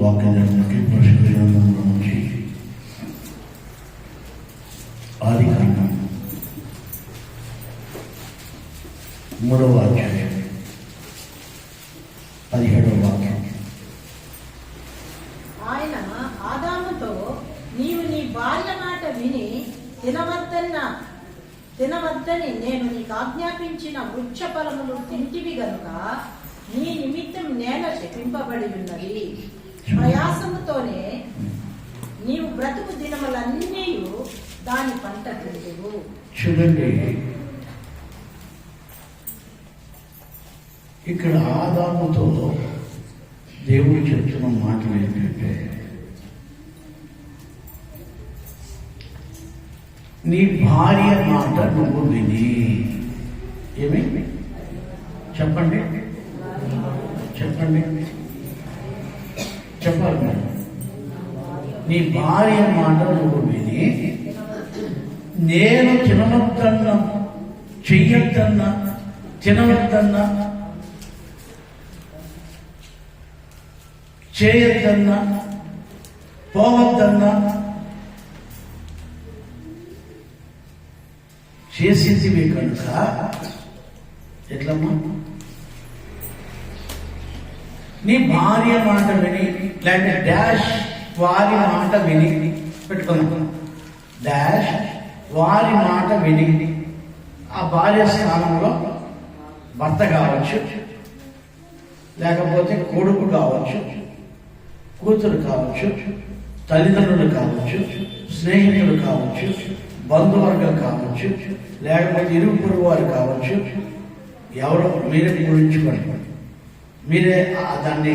వాక్యానికి పరిశుద్ధ గ్రంథంలో నుంచి ఆదికాండం 3వ అధ్యాయం 17వ వాక్యం. ఆయన ఆదాముతో, నీవు నీ భార్య మాట విని తినవద్దని నేను నీకు ఆజ్ఞాపించిన వృక్ష ఫలములు తింటివి గనుక నీ నిమిత్తం నేల శపింపబడి ఉన్నది. ప్రయాసముతోనే నీవు బ్రతుకు దినములన్నీ దాని పంట తిందువు. చూడండి, ఇక్కడ ఆదాముతో దేవుడు చెప్తున్న మాటలు ఏంటంటే, నీ భార్య మాట నువ్వు విని. ఏమి చెప్పండి చెప్పండి చెప్పాలి మీరు. నీ భార్య మాట నువ్వు విని నేను తినవద్దన్నా, చెయ్యొద్దన్నా, తినవద్దన్నా, చేయొద్దన్నా, పోవద్దన్నా చేసింది కనుక ఎట్లమ్మా? నీ భార్య మాట విని, లేకపోతే డాష్ వారి మాట విని పెట్టుకున్నాం. డాష్ వారి మాట విని, ఆ భార్య స్థానంలో భర్త కావచ్చు, లేకపోతే కొడుకు కావచ్చు, కూతురు కావచ్చు, తల్లిదండ్రులు కావచ్చు, స్నేహితులు కావచ్చు, బంధువర్గం కావచ్చు, లేకపోతే ఇరుగు పొరుగు వారు కావచ్చు. ఎవరో మీరే గురించి మీరే దాన్ని,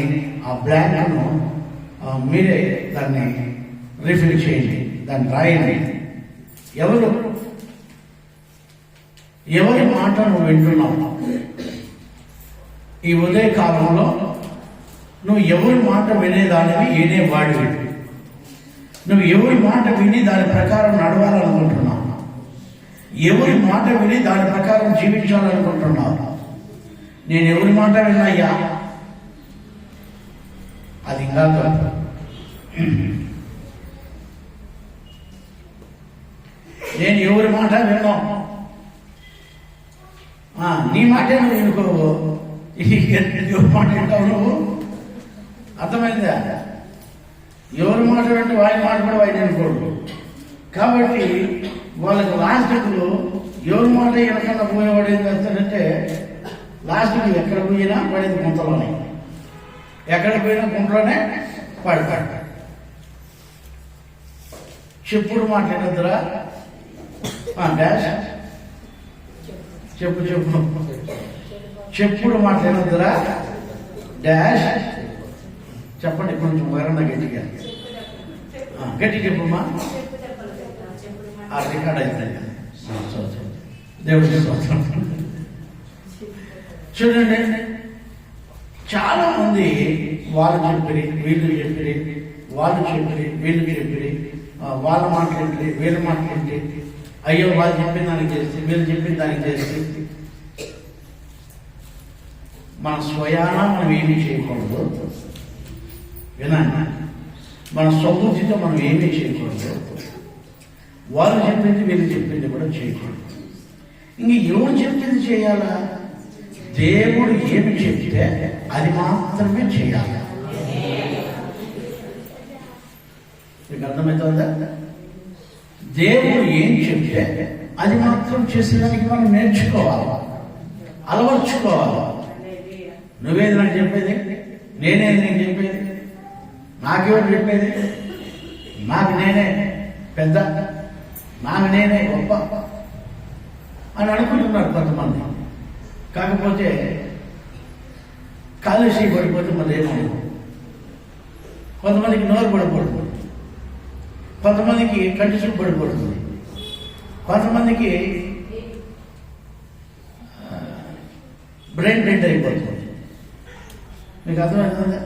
ఆ బ్లాంక్ను మీరే దాన్ని రిఫిల్ చేయండి, దాన్ని రాయండి. ఎవరి మాట నువ్వు వింటున్నావు? ఈ ఉదయ కాలంలో నువ్వు ఎవరి మాట వినేదానివి, వినేవాడివి. నువ్వు ఎవరి మాట విని దాని ప్రకారం నడవాలనుకుంటున్నావు? ఎవరి మాట విని దాని ప్రకారం జీవించాలనుకుంటున్నావు? నేను ఎవరి మాట విన్నాయ్యా? అది ఇంకా నేను ఎవరి మాట విన్నావు? నీ మాటే నువ్వు వినుకోవు. ఎవరి మాట వింటావు నువ్వు? అర్థమైందా? ఎవరి మాట వింటే వారి మాట కూడా వాడిని అనుకోడు. కాబట్టి వాళ్ళకి లాస్ట్కు ఎవరి మాట ఎక్కడన్నా పోయేవాడు ఏం చేస్తాడంటే, లాస్ట్కి ఎక్కడ పోయినా పడేది గుంతలోనే, ఎక్కడ పోయినా గుంటలోనే పడతాడు. చెప్పుడు మాట్లాడద్దురా డాష్, చెప్పుడు మాట్లాడద్దురా డాష్. చెప్పండి కొంచెం వరణ గట్టిగా గట్టి చెప్పమ్మా. ఆ రికార్డ్ అయిపోయింది. దేవుడి స్తోత్రం. చూడండి, చాలా మంది వాళ్ళు చెప్పిరి, వీళ్ళు చెప్పిరి, వాళ్ళు చెప్పిరి, వీళ్ళు చెప్పిరి, వాళ్ళ మాట్లాడి వీళ్ళ మాట్లాడి, అయ్యో వాళ్ళు చెప్పిన దానికి చేస్తే, వీళ్ళు చెప్పిన దానికి చేస్తే, మన స్వయాన మనం ఏమీ చేయకూడదు. వినండి, మన స్వబుద్ధితో మనం ఏమీ చేయకూడదు. వాళ్ళు చెప్పింది వీళ్ళు చెప్పింది కూడా చేయకూడదు. ఇంక ఎవరు చెప్పింది చేయాలా? దేవుడు ఏమి చెప్తే అది మాత్రమే చేయాలి. మీకు అర్థమవుతుందా? దేవుడు ఏం చెప్తే అది మాత్రం చేసేదానికి మనం నేర్చుకోవాలి, అలవర్చుకోవాలి. నువ్వేది నాకు చెప్పేది, నేనేది నీకు చెప్పేది, నాకెవరు చెప్పేది? నాకు నేనే పెద్ద, నాకు నేనే గొప్ప అని అనుకుంటున్నారు కొంతమంది. కాకపోతే కాలుష్య పడిపోతే మరి ఏమవుతుంది? కొంతమందికి నోరు పడిపోతుంది, కొంతమందికి కంటి చూపు పడిపోతుంది, కొంతమందికి బ్రెయిన్ డెడ్ అయిపోతుంది. మీకు అర్థమవుతుందా?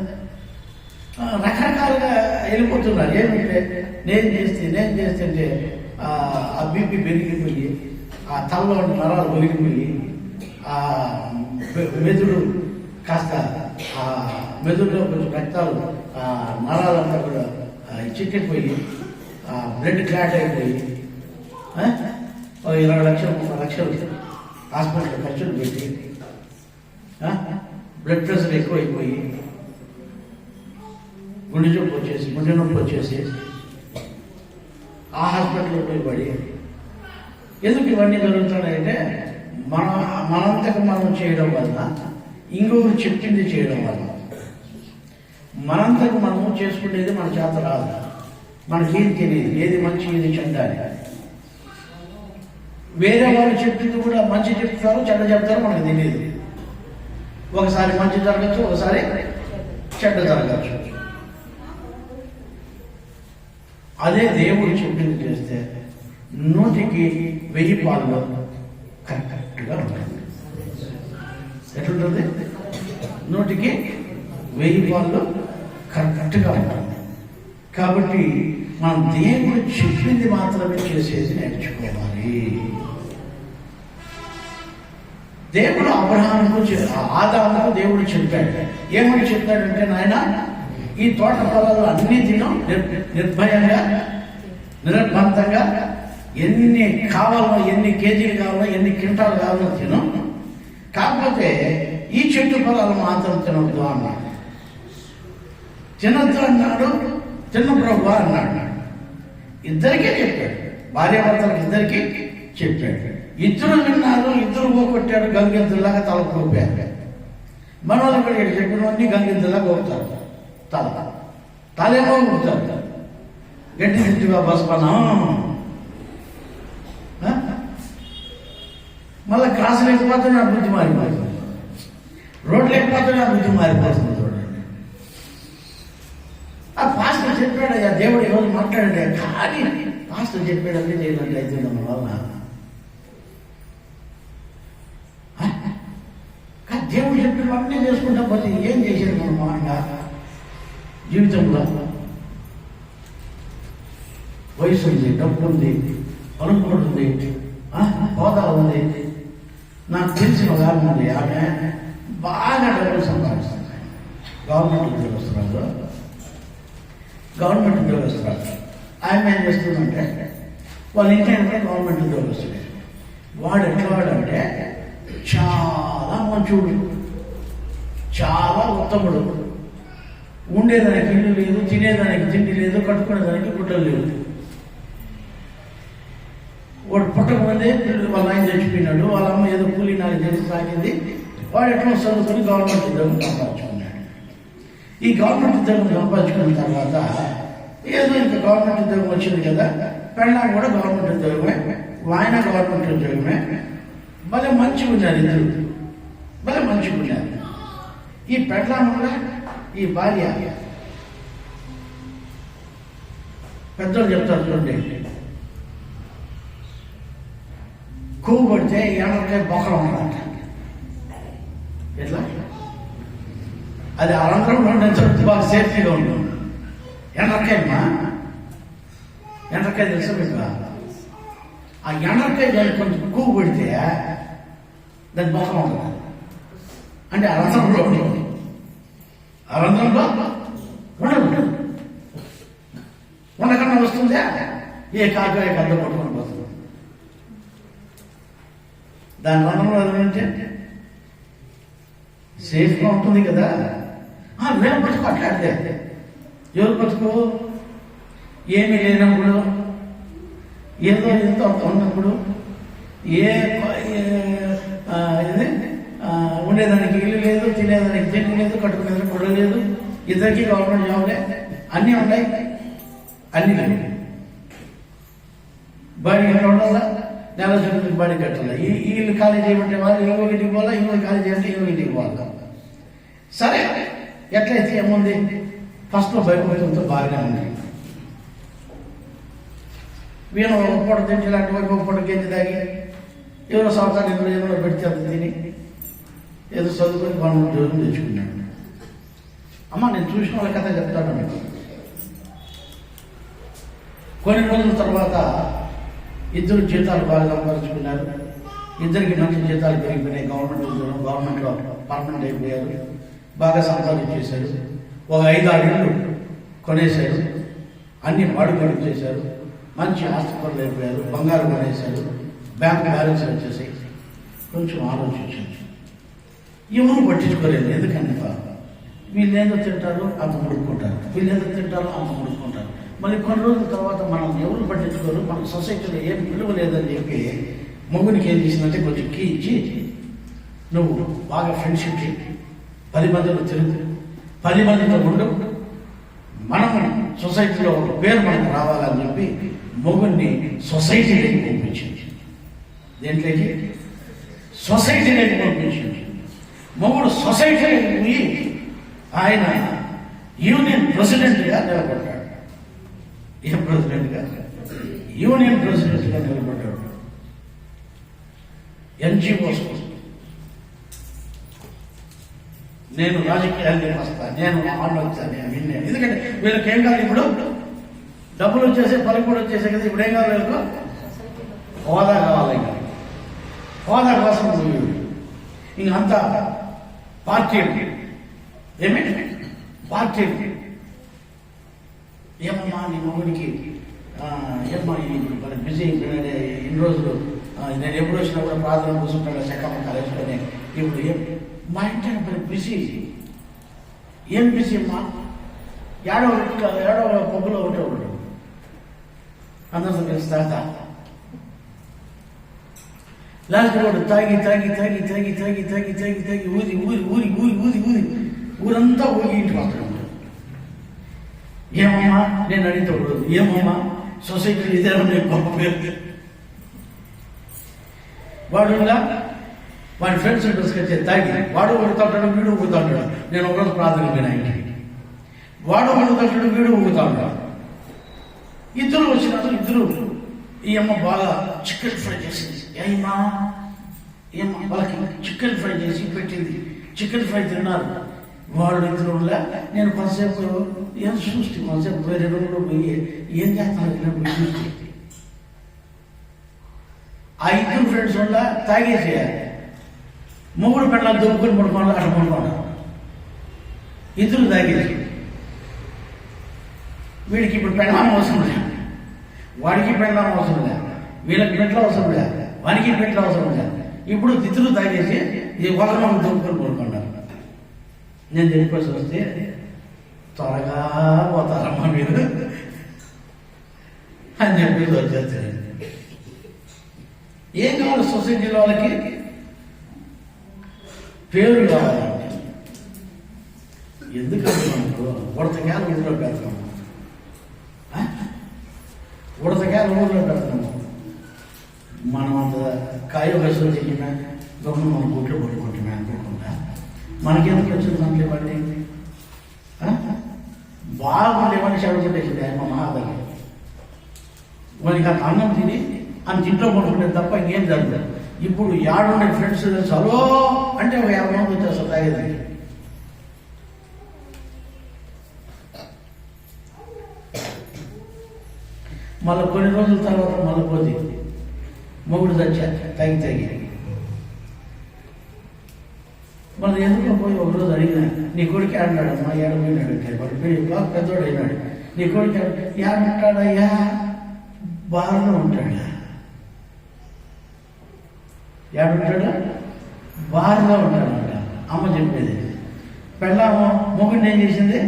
రకరకాలుగా వెళ్ళిపోతున్నారు. ఏమంటే నేను చేస్తే ఆ బీపీ పెరిగిపోయి, ఆ తలలో నరాలు ఒలిగిపోయి, ఆ మెదుడు కాస్త ఆ మెదడులో కొంచెం రక్తాలు నరాలంతా కూడా చిక్కిపోయి బ్లడ్ క్లాట్ అయిపోయి 20 లక్షలు 30 లక్షలు హాస్పిటల్ ఖర్చులు పెట్టి బ్లడ్ ప్రెషర్ ఎక్కువైపోయి గుండె నొప్పి వచ్చేసి ఆ హాస్పిటల్లో పోయి పడి ఎందుకు ఇవన్నీ జరుగుతున్నాయంటే మనంతకు మనం చేయడం వల్ల ఇంకొకరు చెప్పింది చేయడం వల్ల మనంతకు మనము చేసుకునేది మన చేత రాదు. మనకి ఏది తెలియదు, ఏది మంచి ఏది చెడ్డ. వేరే వాళ్ళు చెప్పింది కూడా మంచి చెప్తారో చెడ్డ చెప్తారో మనకు తెలియదు. ఒకసారి మంచి జరగచ్చు, ఒకసారి చెడ్డ జరగచ్చు. అదే దేవుడు చెప్పింది చేస్తే 100కి 1000 పాలు కరెక్ట్గా ఉంటుంది. ఎట్లుంటుంది? 100కి 1000 పాలు కరెక్ట్గా ఉంటుంది. కాబట్టి మనం దేవుడు చెప్పింది మాత్రమే చేసేది నేర్చుకోవాలి. దేవుడు అబ్రహాముకు ఆదాముకు దేవుడు చెప్పాడు. ఏమని చెప్పాడంటే, నాయన ఈ తోట పొలాలు అన్ని తినం, నిర్భయంగా నిరర్బంధంగా ఎన్ని కావాలో, ఎన్ని కేజీలు కావాలో, ఎన్ని క్వింటాలు కావాలో తిను, కాకపోతే ఈ చెట్టు పొలాలు మాత్రం తినొద్దు అన్నాడు. తినొద్దు అన్నాడు, తిన్న ప్రభు అన్నాడు. ఇద్దరికే చెప్పాడు, భార్యాభర్తలకు ఇద్దరికీ చెప్పాడు. ఇద్దరు విన్నారు, ఇద్దరు పోగొట్టాడు. గంగెద్దులాగా తల కోపారు. మనోళ్ళు కూడా ఇక్కడ చెప్పినవన్నీ గంగెద్దులాగా పోతారు. తలేమో పోతారు. గట్టి గట్టిగా బస్పనం మళ్ళీ క్రాస్ లేకపోతే నా బుద్ధి మారిపోతుంది, రోడ్ లేకపోతే నా బుద్ధి మారిపోతుంది. చూడండి, ఆ పాస్టర్ చెప్పాడు, ఆ దేవుడు ఈరోజు మాట్లాడాడు. కానీ పాస్టర్ చెప్పాడని చేయడానికి అయితే మన వల్ల దేవుడు చెప్పినవన్నీ చేసుకుంటా పోతే ఏం చేసేది మన మాటగా జీవితంలో? వయసు ఉంది, డబ్బు ఉంది, అనుకోడు ఉంది, హోదా ఉంది. నాకు తెలిసిన ఒక ఆమె ఉంది. ఆమె బాగా డబ్బులు సంపాదిస్తుంది. గవర్నమెంట్ ఉద్యోగస్తురాలు. ఆమె ఏం చేస్తుందంటే, వాళ్ళ ఇంటి అంటే గవర్నమెంట్ ఉద్యోగస్తుడు. వాడు ఎట్లా వాడంటే చాలా మంచోడు, చాలా ఉత్తముడు. ఉండేదానికి ఇల్లు లేదు, తినేదానికి తిండి లేదు, కట్టుకునేదానికి గుడ్డలు లేదు. వాడు పుట్టకముందే వాళ్ళ ఆయన చచ్చిపోయినాడు. వాళ్ళ అమ్మ ఏదో కూలీ 4 చేసి సాగింది. వాడు ఎట్లా చదువుకొని గవర్నమెంట్ ఉద్యోగం సంపాదించుకున్నాడు. ఈ గవర్నమెంట్ ఉద్యోగం సంపాదించుకున్న తర్వాత ఏదో ఇంకా గవర్నమెంట్ ఉద్యోగం వచ్చింది కదా, పెళ్ళాం కూడా గవర్నమెంట్ ఉద్యోగమే, ఆయన గవర్నమెంట్ ఉద్యోగమే. భలే మంచిగా ఉన్నారు ఇద్దరు, భలే మంచిగా ఉన్నారు. ఈ పెళ్ళాం కూడా ఈ భార్య పెద్దలు చెప్తారు చూడండి, కొవ్వు పడితే ఎనకాయ బొక్కలు ఉంటుందంట. ఎట్లా? అది అనంతరం ఉండేది బాగా సేఫ్టీగా ఉంటుంది. ఎండ్రకాయమ్మా, ఎండ్రకాయ తెలుసా మీకు? ఆ ఎండ్రకాయ కొంచెం కొవ్వు పడితే దాని బొక్కలు ఉంటుంది. అంటే అనంతరంలో ఉంటుంది, అనంతరంలో ఉండదు. ఉండకన్నా వస్తుందా? ఏ కాక కద్ద పట్టుకొని పోతుంది. దాని రంగంలో అంటే సేఫ్గా ఉంటుంది కదా. వీళ్ళ బతుకు అట్లాడితే ఎవరు బతుకు? ఏమీ లేనప్పుడు, ఏదో ఎంతో ఉన్నప్పుడు, ఉండేదానికి ఇల్లు లేదు, తినేదానికి తిండి లేదు, కట్టుకునేదానికి గుడ్డ లేదు, ఇద్దరికి గవర్నమెంట్ జాబ్లే, అన్నీ ఉన్నాయి, అన్నీ లేవు. బడి ఉండాల, నెల చదువుకి బడి కట్టాలి. ఈ ఇల్లు ఖాళీ చేయమంటే వాళ్ళు ఇంటికి పోవాలా, ఇంకొక ఖాళీ చేయాలంటే ఇంటికి పోవాలా. సరే, ఎట్లయితే ఏముంది, ఫస్ట్లో భయపడుతుందో బాగానే ఉంది. వీళ్ళు ఒక పూట తింటే ఇలాంటి వైపు ఒక పూట గెంజి తాగి ఎవరో సంవత్సరాలు ఎవరో పెడితే అంత తిని ఏదో చదువుకొని మనం ఉద్యోగం తెచ్చుకున్నాడు. అమ్మ, నేను చూసిన వాళ్ళ కథ చెప్తాను మీకు. కొన్ని రోజుల తర్వాత ఇద్దరు జీతాలు బాగా సంపాదించుకున్నారు. ఇద్దరికి మంచి జీతాలు పెరిగిపోయినాయి. గవర్నమెంట్ ఉద్యోగం, గవర్నమెంట్లో పర్మనెంట్ అయిపోయారు. బాగా సంపాదించేశారు, ఒక 5-6 ఇళ్ళు కొనేశారు, అన్ని వాడుకలు చేశారు, మంచి ఆస్తిపరులు అయిపోయారు, బంగారు కొనేశారు, బ్యాంక్ బ్యాలెన్స్ వచ్చేసాయి. కొంచెం ఆలోచించండి. ఎవరు పట్టించుకోలేదు. ఎందుకంటే వీళ్ళు ఏదో తింటారు అంత ముడుక్కుంటారు, వీళ్ళు ఏదో తింటారో అంత ముడుక్కుంటారు. మరి కొన్ని రోజుల తర్వాత మనం ఎవరు పట్టించుకోరు, మన సొసైటీలో ఏం విలువ లేదని చెప్పి మొగునికి ఏం చేసిందంటే కొంచెం కీ ఇచ్చి నువ్వు బాగా ఫ్రెండ్షిప్ చేయి, 10 మందిలో తిరుగు, 10 మందితో ఉండు, మనం సొసైటీలో ఒక పేరు మనకు రావాలని చెప్పి మొగుడిని సొసైటీలోకి పంపించింది. దేంట్లోకి? సొసైటీలోకి పంపించింది. మొగుడు సొసైటీలోకి పోయి ఆయన యూనియన్ ప్రెసిడెంట్గా నిలబడ్డాడు. ఏం ప్రెసిడెంట్గా? యూనియన్ ప్రెసిడెంట్గా నిలబడ్డాడు. ఎన్జిఓస్ కోసం నేను రాజకీయాల్లోకి వస్తాను, నేను ఆలోచిస్తాను, నేను విన్నాను. ఎందుకంటే వీళ్ళకి ఏం కాదు, ఇప్పుడు డబ్బులు వచ్చేసే, పని కూడా వచ్చేసే కదా. ఇప్పుడు ఏం కావాలి వీళ్ళకు? హోదా కావాలి. హోదా కోసం ఇంకంతా పార్టీ ఏమిటి? పార్టీ ఏమమ్మా నీ మొగుడికి ఏమ్మా మన బిజీ ఇన్ని రోజులు నేను ఎప్పుడు వచ్చినా కూడా ప్రార్థన కూర్చుంటాడు చక్కమ్మ కలుసుకొని. ఇప్పుడు మా ఇంటి మరి బిజీ. ఏం బిజీ అమ్మా? ఏడో పబ్బులో ఉంటాడు, అందరితో కలిసి తాత లాస్ట్ వాడు తాగి తాగి తాగి తాగి తాగి తాగి తాగి తాగి ఊది ఊరి ఊరి ఊరి ఊది ఊది ఊరంతా ఊరి ఇంటికి వస్తాడు. ఏమమ్మా నేను అడిగితే ఏమమ్మా సొసైటీలో ఇదే గొప్ప పేరు. వాడు వాడి ఫ్రెండ్స్ తీసుకొచ్చే తాగి వాడు ఊగుతాడు, వీడు ఊగుతా ఉంటాడు. నేను ఒకరోజు ప్రార్థన పోయినా ఇంటికి, వాడు ఊగుతాడు, వీడు ఊగుతా ఉంటాడు. ఇద్దరు వచ్చినారు. ఇద్దరు ఈ అమ్మ బాగా చికెన్ ఫ్రై చేసింది. ఏమ్మా వాళ్ళకి చికెన్ ఫ్రై చేసి పెట్టింది. చికెన్ ఫ్రై తిన్నారు వాళ్ళు ఇద్దరు. నేను కొంతసేపు ఏం చూస్తే కొంతసేపు వేరే రూమ్లో పోయి ఏం చేస్తాను చూస్తే ఆ ఇద్దరు ఫ్రెండ్స్ వల్ల తాగేసేయాలి. మొగుడు పెళ్ళాలు దొరుకుని పడుకోవాలి, అట్లా పడుకోవాలి. ఇద్దరు తాగేసి వీడికి ఇప్పుడు పెళ్ళాం అవసరం లేదు, వాడికి పెళ్ళాం అవసరం లేదు, వీళ్ళకి పెట్ల అవసరం లేదు, వానికి పెట్ల అవసరం లేదు. ఇప్పుడు ఇద్దరు తాగేసి ఈ ఒకరినొకరు దొరుకుని పడుకున్నారు. నేను తెలిపేసి వస్తే త్వరగా పోతారమ్మా మీరు అని చెప్పేసి వచ్చేస్తాను. ఏం కావాలి సొసైటీలో? వాళ్ళకి పేరు కావాలంటే ఎందుకంటే మనకు ఉడతకాయలు ఊళ్ళో పెడతాము, ఉడతకాయలు ఊళ్ళో పెడతాము. మనం అంత కాయ వయసులో చెప్పినా గొప్ప మనం గుట్లు పట్టుకుంటున్నా అనుకోకుండా మనకెందుకు వచ్చింది దాంట్లో బట్టి బాగుండేవని చెడగొట్టేసింది ఆయన మహాదగి. మనకి అంత అన్నం తిని అంత ఇంట్లో పడుకుంటే తప్ప ఇంకేం జరుగుతుంది. ఇప్పుడు యాడుండే ఫ్రెండ్స్ చలో అంటే 50 మంది వచ్చేస్తారు తాగేదానికి. మళ్ళీ కొన్ని రోజుల తర్వాత మళ్ళీ పోతే మొగుడు చచ్చా తాగి తాగి. మళ్ళీ ఎందుకు పోయి ఒకరోజు అడిగినా నీ కొడుకు ఆడినాడమ్మా, ఏడమైనాడు అంటే వాడు పెద్దోడు అయినాడు. నీ కొడుకు ఏమంటాడయ్యా? బార్లో ఉంటాడా? ఏడుంటాడు? బార్లో ఉంటాడంట. అమ్మ చెప్పేది. పెళ్ళాము మొగుడిని ఏం చేసింది?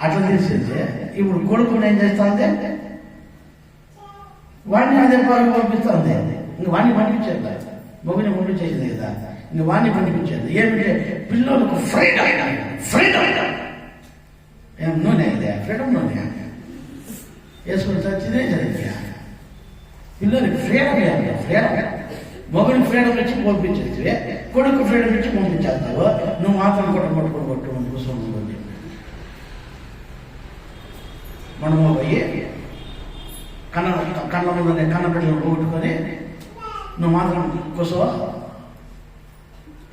అట్లా చేసేది. ఇప్పుడు కొడుకుని ఏం చేస్తుంది? వాడిని అదే పాలకు పంపిస్తుంది. ఇంక వాడిని పంపించేది, మొగుడిని పంపించేసింది కదా, ఇంక వాడిని పంపించేది. ఏమిటంటే పిల్లలకు ఫ్రీడమ్ ఫ్రీడమ్ ఏం నూనె ఇదే ఫ్రీడమ్ నూనె వేసుకొని చచ్చిదే చదివా. పిల్లలకి ఫ్రీడమ్ ఏమి? ఫ్రీడమ్ మొగుడికి ఫ్రీడమ్ ఇచ్చి పంపించేది, కొడుకు ఫ్రీడమ్ ఇచ్చి పంపించేస్తావు. నువ్వు మాత్రం కొట్టుకొని కూర్చొని మనము పోయి కళ్ళ ముందునే కన్నబిడ్డలు పోగొట్టుకొని నువ్వు మాత్రం కూర్చోవా?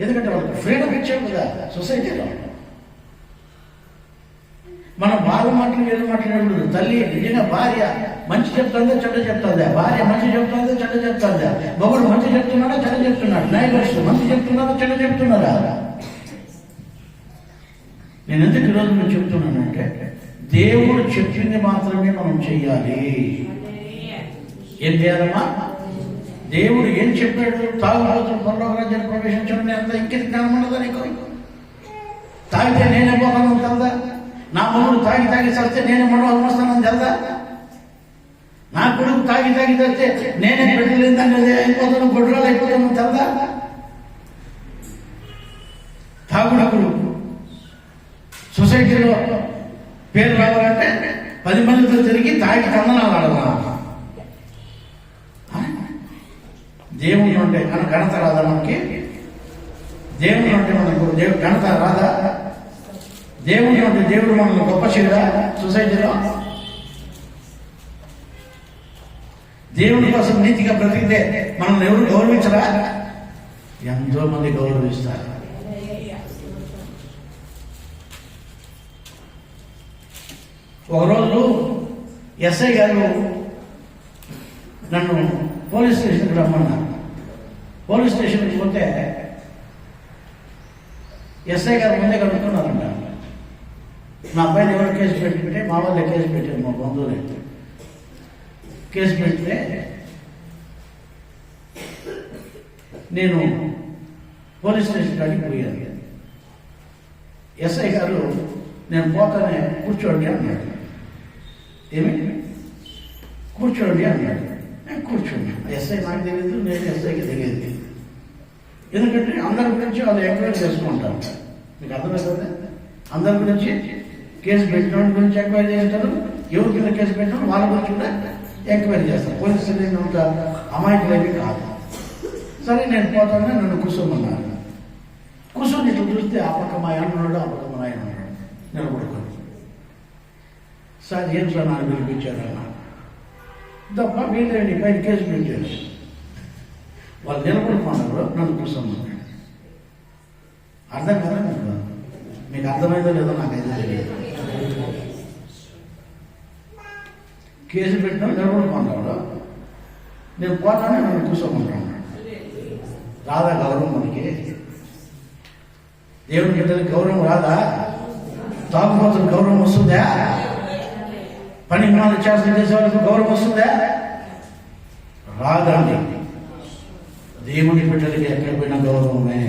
ఎందుకంటే వాళ్ళకి ఫ్రీడమ్ ఇచ్చావు కదా సొసైటీలో. మనం బాగా మాటలు వేరే మాట్లాడకూడదు. తల్లి నిజంగా భార్య మంచి చెప్తుందా చెడ్డ చెప్తుందా? భార్య మంచి చెప్తుందా చెడ్డ చెప్తుందా? మొగుడు మంచి చెప్తున్నాడా చెడ్డ చెప్తున్నాడు? న్యాయపరుషులు మంచి చెప్తున్నారా చెడ్డ చెప్తున్నారా? నేను ఎందుకు ఈరోజు నేను చెప్తున్నానంటే దేవుడు చెప్పింది మాత్రమే మనం చెయ్యాలి. ఏం చేయాలమ్మా? దేవుడు ఏం చెప్పాడు? తాగుబోతులు పరలోక రాజ్యాన్ని ప్రవేశించడం అంత ఇంకెంత జ్ఞానం ఉండదా నీకు? తాగితే నేనే పోతాను తెలదా? నా మొగుడు తాగి చస్తే నేనే మొదలు వస్తానని తెలదా? నా కొడుకు తాగి చస్తే నేనే బిడ్డలేదని అయిపోతాను, గొడ్రాలు అయిపోతాను తెలదా? తాగుడకుడు సొసైటీలో పేరు రావాలంటే 10 మందితో తిరిగి తాగి కందనాలు ఆడదా? దేవుని ఉంటే ఘనత రాదా మనకి? దేవుని ఉంటే మనకు ఘనత రాదా? దేవుని ఉంటే దేవుడు మనల్ని గొప్ప చేయడా సొసైటీలో? దేవుని కోసం నీతిగా బ్రతికితే మనల్ని ఎవరు గౌరవించరా? ఎంతో మంది గౌరవిస్తారు. ఒకరోజు ఎస్ఐ గారు నన్ను పోలీస్ స్టేషన్కి రమ్మన్నారు. పోలీస్ స్టేషన్కి పోతే ఎస్ఐ గారు ముందే కనుక్కున్నారంట, నా అబ్బాయిని ఎవరు కేసు పెట్టుకుంటే మా వాళ్ళే కేసు పెట్టారు, మా బంధువులే కేసు పెడితే నేను పోలీస్ స్టేషన్ కాడికి పోయాను. ఎస్ఐ గారు నేను పోతానే కూర్చోండి అన్నాడు. ఏమి కూర్చోండి అన్నాడు. నేను కూర్చున్నాను. ఎస్ఐ నాకు తెలియదు, నేను ఎస్ఐకి తెలియదు. ఎందుకంటే అందరి గురించి వాళ్ళు ఎంక్వైరీ చేసుకుంటారు. మీకు అర్థమవుతుంది? అందరి గురించి కేసు పెట్టిన గురించి ఎంక్వైరీ చేస్తారు, ఎవరి కింద కేసు పెట్టిన వాళ్ళ గురించి కూడా ఎంక్వైరీ చేస్తారు. పోలీసులు అంత అమాయకులేవి కాదు. సరే నేను పోతానే నన్ను కూర్చోమన్నారు. కూర్చొని ఇట్లా చూస్తే ఆ పక్క మా ఆయన ఉన్నాడు, ఆ పక్క మా ఆయన ఉన్నాడు నిలబడుకొని. సార్ ఏం సార్ నాకు పిలిపించారు అన్న తప్ప వీళ్ళని పైన కేసు పెట్టారు. వాళ్ళు నిలబడుకున్నారు, నన్ను కూర్చోమన్నారు. అర్థం కదా మీకు అర్థమైందో లేదో నాకైతే తెలియదు. కేసు పెట్టినా నిలబడుకున్నాడు, నేను పోతానే నన్ను కూర్చోమంటాను. రాదా గౌరవం మనకి? దేవుని బిడ్డలకి గౌరవం రాదా? తాగుబోతులు గౌరవం వస్తుందా? పని మాలు చేసే వాళ్ళకి గౌరవం వస్తుందా? రాదండి. దేవుని బిడ్డలకి ఎక్కడ పోయినా గౌరవమే.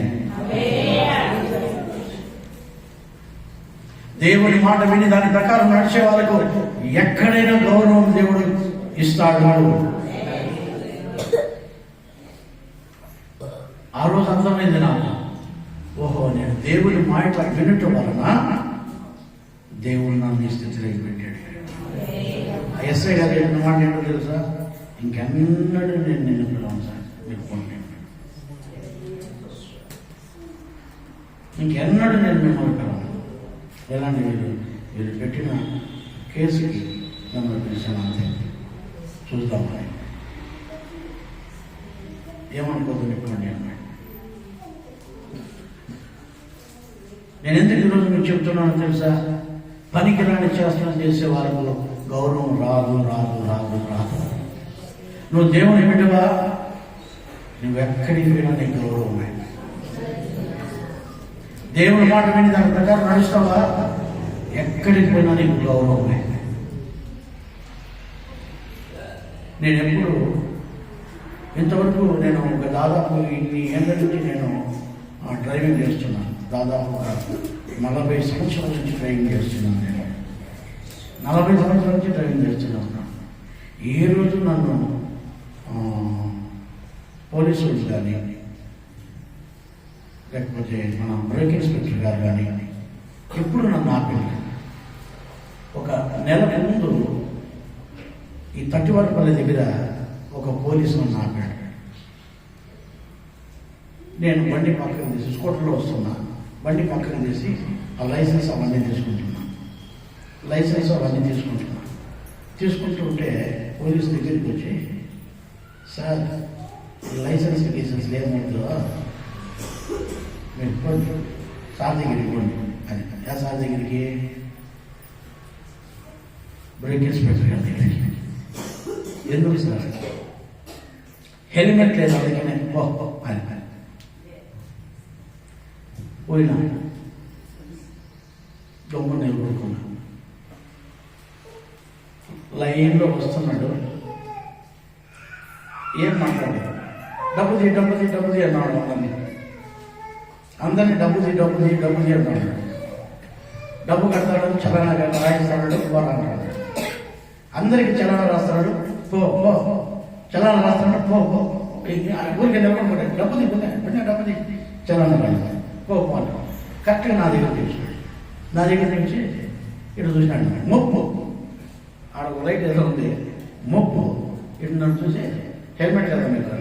దేవుని మాట విని దాని ప్రకారం నడిచే వాళ్ళకు ఎక్కడైనా గౌరవం దేవుడు ఇస్తాడు. ఆ రోజు అర్థమైంది నాకు, ఓహో నేను దేవుని మాట వినటం వలన దేవుడు నన్ను ఈ స్థితిలోకి పెట్టాడు. ఎస్ఐ గారు చెప్పిన మాట ఏంటో తెలుసా? ఇంకెన్నడూ నేను నిన్ను పిలవను సార్, మీరు పోండి. ఇంకెన్నడూ నేను మిమ్మల్ని పిలవను. ఎలాంటి వీళ్ళు పెట్టిన కేసుకి నన్ను పిలిచాను అంతే. చూద్దామని ఏమనుకోదు చెప్పండి అన్నాడు. నేను ఎందుకు ఈరోజు మీకు చెప్తున్నాను తెలుసా? పనికిరాని చేష్టం చేసే వాళ్ళకు గౌరవం రాదు రాదు రాదు రాదు. నువ్వు దేవుని బిడ్డవా, నువ్వెక్కడికి పోయినా నీకు గౌరవమే. దేవుని మాట విని దాని ప్రకారం నడుస్తావా, ఎక్కడికి పోయినా నీకు గౌరవమే. నేను ఎప్పుడు ఇంతవరకు నేను ఒక దాదాపు ఇన్ని ఏళ్ళ నుంచి నేను డ్రైవింగ్ చేస్తున్నాను. దాదాపు 40 సంవత్సరాల నుంచి డ్రైవింగ్ చేస్తున్నాను. నేను 40 సంవత్సరాల నుంచి డ్రైవింగ్ చేస్తున్నాను. ఏ రోజు నన్ను పోలీసులు కానీ లేకపోతే మన బ్రేక్ ఇన్స్పెక్టర్ గారు కానీ ఎప్పుడు నన్ను ఆపింది. ఒక నెల ముందు ఈ తట్టివరపల్లి దగ్గర ఒక పోలీసు నన్ను ఆపాడు. నేను బండి పక్కన తీసి స్కూటర్లో వస్తున్నా, బండి పక్కన తీసి ఆ లైసెన్స్ అవన్నీ తీసుకుంటున్నా. తీసుకుంటుంటే పోలీసు దగ్గరికి వచ్చి, సార్ లైసెన్స్ ఏమవుతుందో మీరు ఇవ్వండి, సార్ దగ్గరికి ఇవ్వండి అని. ఆ సార్ దగ్గరికి, బ్రేక్ ఇన్స్పెక్టర్ గారి దగ్గరికి. ఎందుకు సార్? హెల్మెట్ లేదు అందుకనే అని పోయినా. లైన్లో వస్తున్నాడు. ఏం మాట్లాడాడు? డబ్బు తీ అన్నాడు. అందరినీ డబ్బు తీ అన్నాడు. డబ్బు కడతాడు, చలన రాయిస్తాడు, పోరా అంటాడు. అందరికి చలన రాస్తాడు, పో చలన రాస్తాడు, పో ఊరికి డబ్బు తీ చలన రాస్తాడు, పో అంటాడు. కరెక్ట్గా నా దగ్గర నుంచి ఇటు చూసినాడు. మొప్పు ఆడ లైట్ ఏదో ఉంది, మొప్పు ఇటు నన్ను చూసి హెల్మెట్ కదా మీరు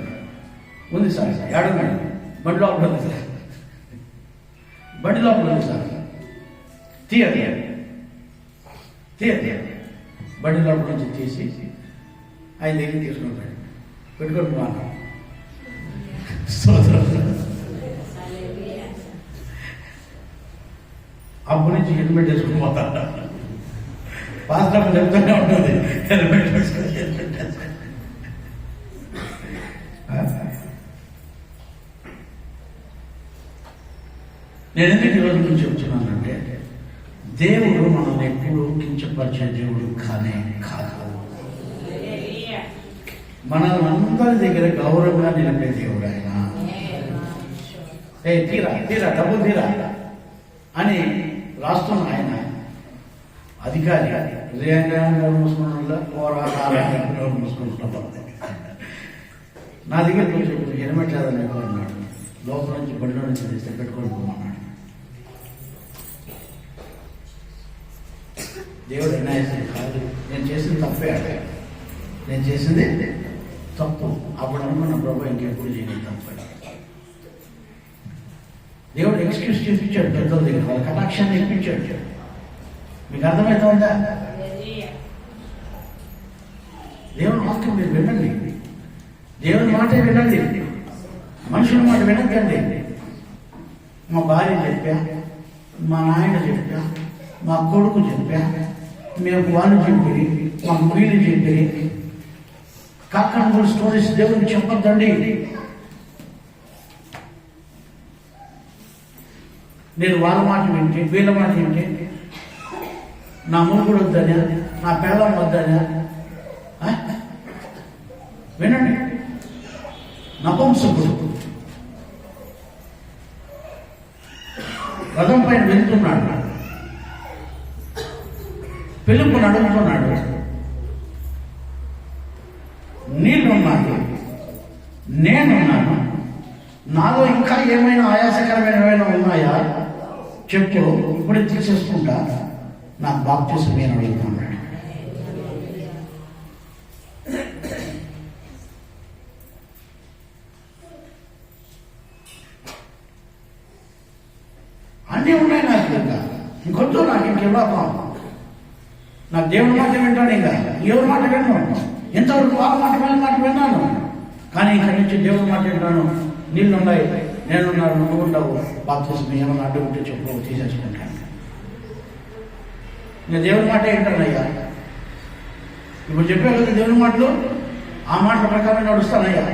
ఉంది సార్. ఏడున్నాడు? బండి లోపల ఉంది సార్. బండి లోపల ఉంది సార్. తీయ బండి లోపల నుంచి తీసి ఆయన దగ్గర తీసుకుంటాడు. పెట్టుకొని పోను. అప్పటి నుంచి హెల్మెట్ వేసుకుని పోతాడు. పాస్టర్ చెప్తూనే ఉంటుంది, హెల్మెట్ వేసుకొని నేను ఎందుకు ఈరోజు నుంచి చెప్తున్నానంటే, దేవుడు మనల్ని ఎప్పుడు కించపరిచే దేవుడు కానే కాదు. మనల్ని అందరి దగ్గర గౌరవంగా నిలిపే దేవుడు ఆయన. తీరా డబ్బు తీరా అని రాస్తున్న ఆయన అధికారి మూసుకుంటున్నా. నా దగ్గర కొంచెం హెల్మెట్ లేదని అన్నాడు. లోపల నుంచి బండిలో నుంచి తీస్తే పెట్టుకొని పోమన్నాడు. దేవుడు అన్యాయం కాదు, నేను చేసింది తప్పే. నేను చేసింది తప్పు. అప్పుడు అనుకున్న ప్రభు ఇంకెప్పుడు చేయలేదు తప్పు. దేవుడు ఎక్స్క్యూజ్ చూపించాడు పెద్దల దగ్గర, వాళ్ళ కటాక్షాన్ని చూపించాడు. మీకు అర్థమవుతుందా? దేవుని వాక్యం మీరు వినండి, దేవుని మాటే వినండి, మనుషుల మాట వినకండి. మా భార్య చెప్పా, మా నాయన చెప్పా, మా కొడుకు చెప్పా, మేము వాళ్ళు చెప్పి, మాకు వీళ్ళు చెప్పి కాకుండా స్టోరీస్ దేవుడికి చెప్పొద్దండి. నేను వాళ్ళ మాట వింటే, వీళ్ళ మాట వింటే, నా మొగుడు వద్దనా, నా పిల్లం వద్దనా? వినండి. నపుంసకుడు రథం పైన వెళ్తున్నాడు, పిలుపుని అడుగుతున్నాడు. నీళ్ళున్నాను, నేనున్నాను, నాలో ఇంకా ఏమైనా ఆయాసకరమైన ఏమైనా ఉన్నాయా చెప్పు, ఇప్పుడే తీసేసుకుంటా, నాకు బాప్తిసం నేను అడుగుతున్నాడు. అన్నీ ఉన్నాయి నాకు, ఇంకొద్దు నాకు ఇంకెవ్వా. నాకు దేవుని మాట వింటాను, ఇంకా ఎవరి మాట విన్నాను. ఎంతవరకు వాళ్ళ మాట విన్నాను, కానీ ఇక్కడి నుంచి దేవుని మాట వింటాను. నీళ్ళున్నాయి, నేనున్నాను, నువ్వు ఉండవు, బాప్తిసం ఏమన్నా అడ్డు ఉంటే చెప్పు, తీసేసుకుంటాను. నేను దేవుని మాట వింటానయ్యా. ఇప్పుడు చెప్పే కదా దేవుని మాటలు, ఆ మాటల ప్రకారం నడుస్తానయ్యా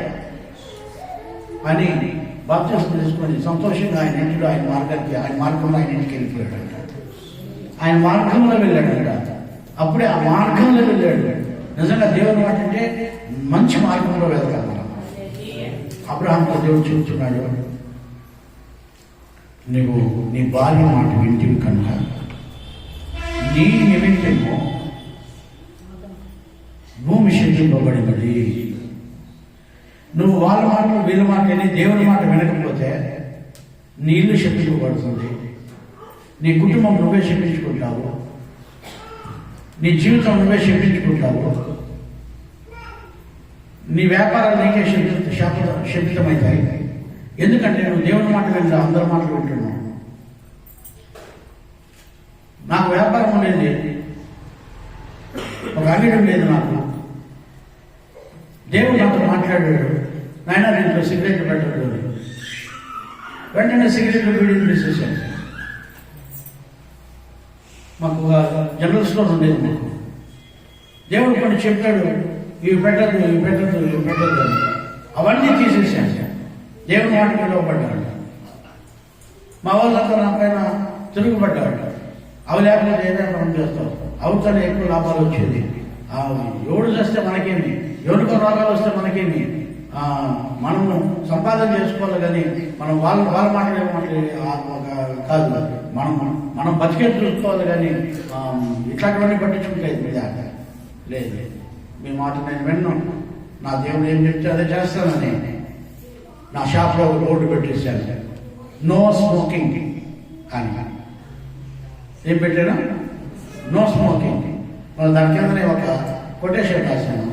అని బాప్తిసం తీసుకొని సంతోషంగా ఆయన ఇంటిలో ఆయన మార్గంలో ఆయన ఇంటికి వెళ్ళిపోయాడంట. ఆయన మార్గంలో వెళ్ళాడంట. అప్పుడే ఆ మార్గంలో వెళ్ళాడు. నిజంగా దేవుని మాట అంటే మంచి మార్గంలో వెళ్తాం మనం. అబ్రహాంతో దేవుడు చెబుతున్నాడు, నువ్వు నీ భార్య మాట వింటివి కనుక నీ నిమిత్తము భూమి శిక్షింపబడినది. నువ్వు వాళ్ళ మాటలు వీళ్ళ మాట విని దేవుని మాట వినకపోతే నీ ఇల్లు శపించబడుతుంది, నీ కుటుంబం నువ్వే శపించుకుంటావు, నీ జీవితం నువ్వే శపించుకుంటావు, నీ వ్యాపారాలు నీకే శపితమవుతాయి. ఎందుకంటే నువ్వు దేవుని మాట వింటా, అందరి మాటలు వింటున్నావు. నాకు వ్యాపారం ఉండేది, ఒక అంగడి లేదు నాకు. దేవుడు నాతో మాట్లాడాడు, నాయన నేను సిగరెట్లు పెట్టాడు. వెంటనే సిగరెట్లు బీడీలు తీసేసాను. మాకు ఒక జనరల్ స్టోర్ ఉండేది మాకు. దేవుడు కొన్ని చెప్పాడు, ఇవి పెట్టద్దు అని. అవన్నీ తీసేసాను. దేవుని మాటకి లోపడ్డాడు. మా వాళ్ళంతా నా పైన తిరుగుబడ్డాడు. అవి లేకపోతే ఏదైనా మనం చేస్తాం, అవుతానే ఎక్కువ లాభాలు వచ్చేది. ఎవడు చేస్తే మనకేమి, ఎవరికో రోగాలు వస్తే మనకేమి, మనము సంపాదన చేసుకోవాలి కానీ మనం వాళ్ళ మాటలే కాదు, మనం బతికేది చూసుకోవాలి కానీ ఇట్లాంటివన్నీ పట్టించుకుంటలేదు. లేదు, మీ మాట నేను విన్నాను, నా దేవుడు ఏం చెప్తే అదే చేస్తానని నా షాప్లో బోర్డు పెట్టేశాను, నో స్మోకింగ్ అని. ఏం పెట్టాను? No smoking. దాని కిందనే ఒక కొటేషన్ రాశాను,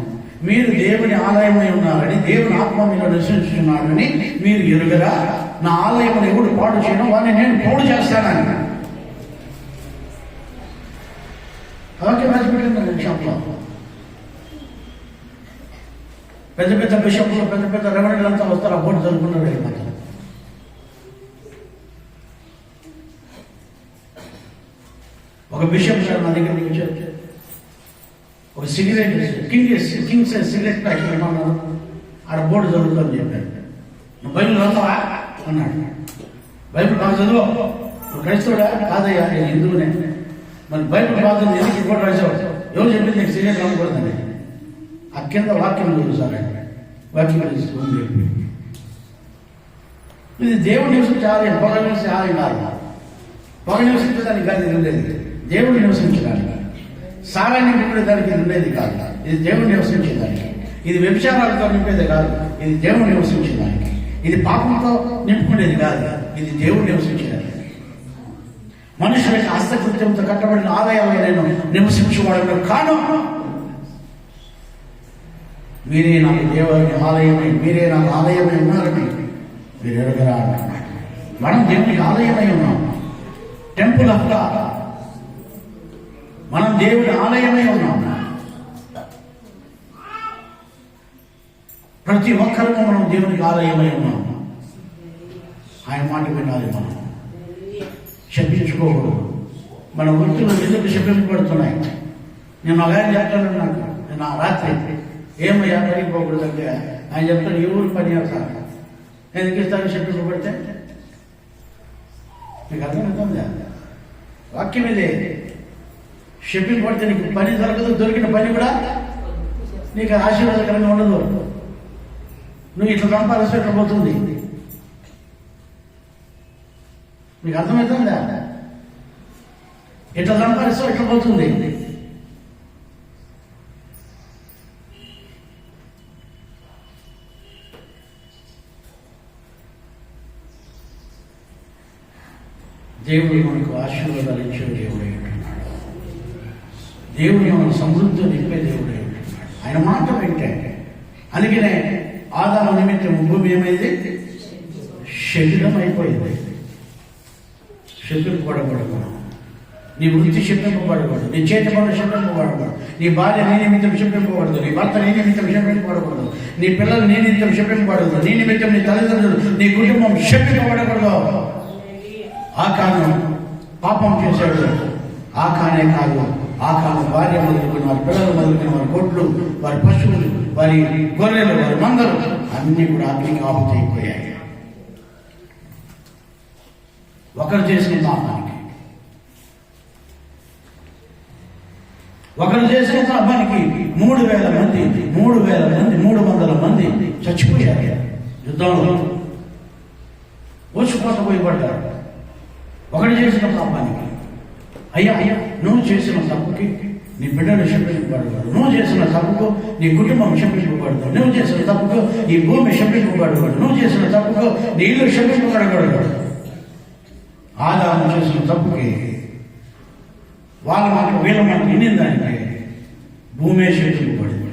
మీరు దేవుని ఆలయమై ఉన్నారని, దేవుని ఆత్మ మీలో నివసించున్నాడని మీరు ఎరుగరా, నా ఆలయమును ఎవడు పాడు చేయడం వాడిని నేను పాడు చేస్తానని. అలాగే రాసిపెట్టింది షాప్లో. పెద్ద పెద్ద బిషప్లు, పెద్ద పెద్ద రెవెన్యూలంతా వస్తారు, ఆ బోర్డు చదువుకున్నారు. వెళ్ళిపోతారు. ఒక బిషప్ సార్ నా దగ్గరికి వచ్చారు, ఒక cigarette king size cigarette packet ఏమన్నారు, ఆడ బోర్డు చదువుతుందని చెప్పాడు. నువ్వు బైబిల్ చదువుతావా అన్నాడు. బైబిల్ బాగా చదువు, నువ్వు క్రైస్తవుడా? కాదయ్యా, నేను హిందువునే. మరి బైబిల్ బాగా ఎందుకు బోర్డు రాసావు? ఎవరు చెప్పింది నీకు సిగరెట్ అమ్మకూడదని? ఆ కింద వాక్యం చదువు సార్, వాక్యం ఉంది. ఇది దేవుడు నివసించే ఆలయం, పొగ నివసించే ఆలయం కాదు. పొగ నివసించడానికి కాదు ఇది ఉండేది, దేవుడు నివసించడానికి. సారాన్ని నింపేదానికి ఇది ఉండేది కాదు, ఇది దేవుడు నివసించేదానికి. ఇది వ్యభిచారాలతో నింపేది కాదు, ఇది దేవుడు నివసించేదానికి. ఇది పాపంతో నింపుకునేది కాదు, ఇది దేవుడు నివసించేదానికి. మనుషుల యొక్క హస్తకృత్యంతో కట్టబడిన ఆలయాల్లో నేను నివసించుకోవడం కాను. మీరే నాకు దేవుని ఆలయమై, మీరే నాకు ఆలయమై ఉన్నారని మీరు ఎరగరా అన్నమాట. మనం దేవునికి ఆలయమై ఉన్నాం, టెంపుల్ ఆఫ్ గాడ్. మనం దేవుని ఆలయమై ఉన్నాం. ప్రతి ఒక్కరూ మనం దేవునికి ఆలయమై ఉన్నాం. ఆయన మాట వినాలి. మనం శపించుకోకూడదు. మన వృత్తులు ఎందుకు శపించబడుతున్నాయి? నేను అలాగే చెప్తాను. నాకు నేను ఆ రాత్రి ఏమయ్యా పనికి పోకూడదు అంటే ఆయన చెప్తాను, ఈ ఊరు పని చేస్తాను. ఎందుకు ఇస్తాను శపించబడితే? మీకు అర్థమవుతుందా? వాక్యం ఇదే. శపించబడితే నీకు పని దొరకదు, దొరికిన పని కూడా నీకు ఆశీర్వాదకరంగా ఉండదు. నువ్వు ఇట్లా సంపాదిస్తే ఇట్లా పోతుంది. మీకు అర్థమవుతుందా? ఇట్లా సంపాదిస్తే ఇట్లా పోతుంది. దేవుడు మనకు ఆశీర్వాదాలు ఇచ్చే దేవుడు ఉంటున్నాడు. దేవుడు మన సమృద్ధి నింపే దేవుడు ఉంటున్నాడు. ఆయన మాట వింటే. అందుకనే ఆదాము నిమిత్తం భూమి ఏమైంది? శరీరం అయిపోయింది. శపింపబడకూడదు. నీ వృత్తి శపింపబడకూడదు, నీ చేతి పనులు శపింపబడకూడదు, నీ భార్య నీ నిమిత్తం శపింపబడదు, నీ భర్త నీ నిమిత్తం శపింపబడకూడదు, నీ పిల్లలు నీ నిమిత్తం శపింపబడదు, నీ నిమిత్తం నీ తల్లిదండ్రులు, నీ కుటుంబం శపింపబడకూడదు. ఆకాను పాపం చేశాడు. ఆకానే కాదు, ఆకాను భార్య మొదలుకుని, వారి పిల్లలు మొదలుకుని, వారి గొడ్లు, వారి పశువులు, వారి గొర్రెలు, వారి మందలు అన్నీ కూడా అగ్నికి ఆపుతైపోయాయి. ఒకరు చేసిన పాపానికి, ఒకరు చేసిన పాపానికి 3,000 మంది 300 మంది చచ్చిపోయారు. యుద్ధంలో పోయిపడ్డారు. ఒకటి చేసిన పాపానికి. అయ్యా నువ్వు చేసిన తప్పుకి నీ బిడ్డలు శపించబడతాడు, నువ్వు చేసిన తప్పుకు నీ కుటుంబం శపించబడతాడు, నువ్వు చేసిన తప్పుకు ఈ భూమి శపించబడతాడు, నువ్వు చేసిన తప్పుకు నీ ఇల్లు శపించబడతాడు. ఆదాము చేసిన తప్పుకి, వాళ్ళ మాట వీళ్ళ మాట వినిందానికి భూమే శపించబడింది.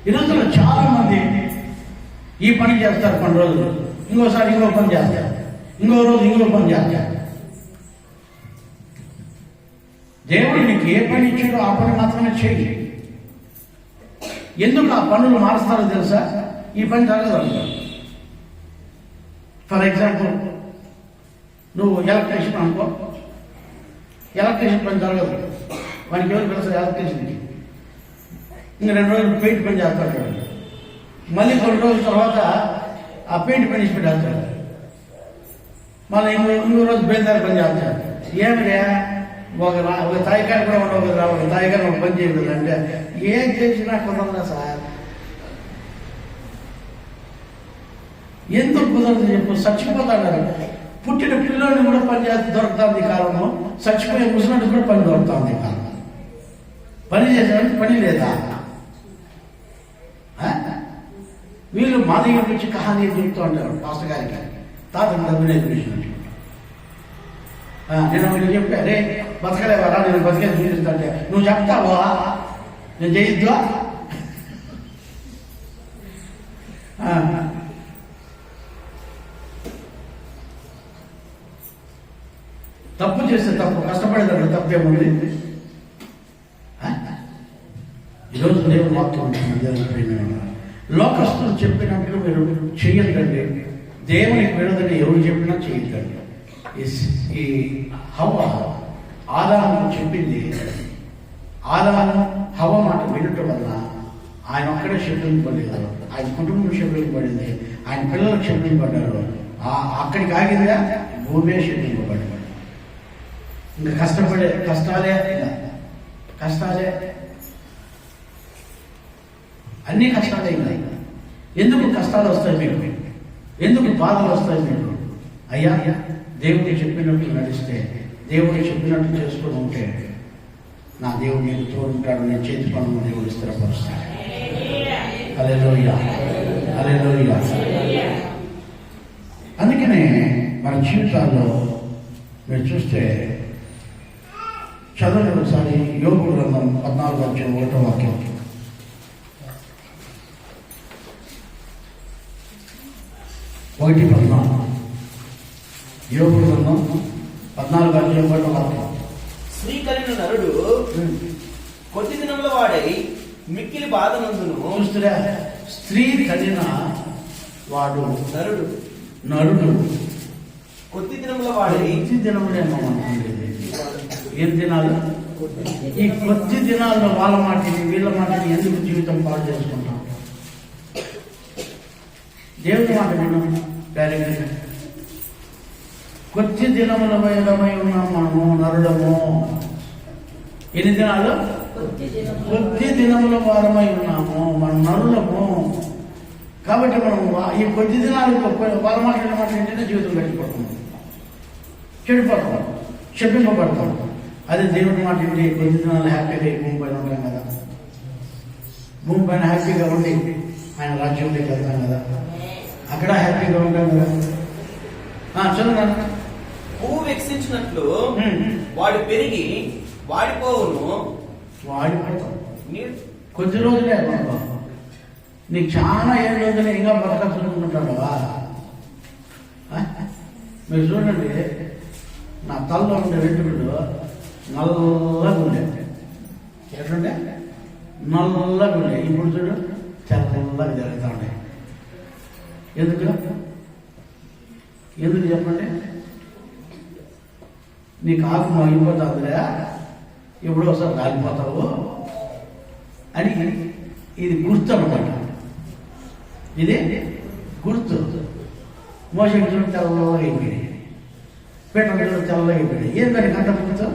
ఈ రోజుల్లో చాలా మంది ఈ పని చేస్తారు, కొన్ని రోజులు ఇంకోసారి ఇంకో పని చేస్తారు, ఇంకో రోజు ఇంకో పని చేస్తారు. దేవుడు నీకు ఏ పని ఇచ్చాడో ఆ పని మాత్రమే చేయి. ఎందుకు ఆ పనులు మారుస్తారో తెలుసా? ఈ పని జరగదు. ఫర్ ఎగ్జాంపుల్, నువ్వు ఎలక్ట్రీషియన్ అనుకో, ఎలక్ట్రీషియన్ పని జరగదు. వానికి ఎవరు తెలుసా? ఎలక్ట్రీషియన్కి. ఇంక 2 రోజులు పెయింట్ పని చేస్తాడు. మళ్ళీ కొన్ని రోజుల తర్వాత ఆ పెయింట్ పని ఇచ్చి పెట్టేస్తాడు. మళ్ళీ ఇంకో రోజు బయలుదేరి పని చేస్తాడు. ఏమిరా ఒక తాయికాయ కూడా ఉండవు కదా, ఒక తాయికాయ ఒక పని చేయలేదు అంటే ఏం చేసినా కుదరదా సార్? ఎందుకు కుదరదు చెప్పు? చచ్చిపోతాడు. పుట్టిన పిల్లల్ని కూడా పని దొరుకుతుంది ఈ కాలంలో, చచ్చిపోయే ముసలికి కూడా పని దొరుకుతుంది ఈ కాలం. పని చేసేవాడికి పని లేదా? వీళ్ళు మా దగ్గర నుంచి కహానీ చెప్తూ ఉంటారు పాస్టర్ గారికి, తాతకు డబ్బు నేర్పించినట్టు. నేను మీరు చెప్పా, రే బతకలేవారా, నేను బతికేది చూపిస్తుంటే నువ్వు చెప్తావా? నేను చేయొద్దా? తప్పు చేస్తే తప్పు, కష్టపడేదాన్ని తప్పేముంది? ఈరోజు దేవుడు వాక్యం ఉంటుంది, లోకస్తులు చెప్పినట్లు మీరు చేయొద్దండి. దేవునికి విరోధంగా ఎవరు చెప్పినా చేయొద్దండి. ఈ హవ్వ ఆదాము చెప్పింది, ఆదాము హవ్వ మాట వినటం వల్ల ఆయన ఒక్కడే శబ్దింపబడలేదు, ఆయన కుటుంబం శబ్దింపబడింది, ఆయన పిల్లలకు శబ్దింపబడ్డారు. అక్కడికి ఆగిందిగా భూమే శబ్దింపబడ్డాడు. ఇంకా కష్టాలే అన్ని కష్టాలే. ఎందుకు కష్టాలు వస్తాయి మీకు? ఎందుకు బాధలు వస్తాయి మీకు? అయ్యా, దేవుడికి చెప్పినట్టు నడిస్తే, దేవుడికి చెప్పినట్టు చేసుకుని ఉంటే నా దేవుడు నేను తోడుంటాడు, నేను చేతి పనులు దేవుడు స్థిరపరుస్తాడు. హల్లెలూయా, హల్లెలూయా. అందుకనే మన జీవితాల్లో మీరు చూస్తే, చదవండి ఒకసారి యోబు గ్రంథం 14:1 వాక్యం. యోబు గ్రంథం 14:1 వాక్యం. స్త్రీ కలిగిన నరుడు కొద్ది దినంలో వాడై మిక్కిలి బాధనందును. చూస్తురా, స్త్రీ కలిగిన వాడు నరుడు కొద్ది దినంలో వాడై. కొద్ది దినములేమో ఏం దినాలు? ఈ కొద్ది దినాల్లో వాళ్ళ మాటని వీళ్ళ మాటని ఎందుకు జీవితం పాడు చేసుకుంటాం? దేవుని మాట విన్నాం డైరెక్ట్గా. కొద్ది దినముల వైరమై ఉన్నాం మనము నరుడము. ఎన్ని దినాలు? కొద్ది దినముల వారమై ఉన్నాము, మనం నరులము. కాబట్టి మనం ఈ కొద్ది దినాలు వాళ్ళ మాట్లాడిన మాట ఏంటంటే జీవితం చెడిపోతాం, చెప్పింపబడతాం. అదే దేవుడి మాట ఏంటి? కొద్ది దినాలు హ్యాపీగా ఈ భూమి పైన ఉంటాం కదా, భూమి పైన హ్యాపీగా ఉండి ఆయన రాజ్యంలోకి వెళ్తాం కదా, అక్కడ హ్యాపీగా ఉంటాం కదా. చదువు. పువ్వు వికసించినట్లు వాడు పెరిగి వాడిపోవును. వాడిపోతాం కొద్ది రోజులే. నీకు చాలా ఏడు రోజులే ఇంకా బతకనుకుంటావా? మీరు చూడండి, నా తలలో ఉండే వెంట్రుకలు నల్లగా ఉండే, ఎట్లుండే? నల్లగా ఉండే. ఇప్పుడు చూడు చల్లగా జరుగుతూ ఉంటాయి. ఎందుకు చెప్పండి? నీకు ఆకు మగిపోతుందిరా, ఎప్పుడో ఒకసారి రాలిపోతావు అని ఇది గుర్తు అనమాట. ఇది గుర్తు. మోసం చూడు తెల్లగా అయిపోయింది, పెట్టడం చూడు తెల్లగా అయిపోయింది. ఏం దాని కంట గుర్తు?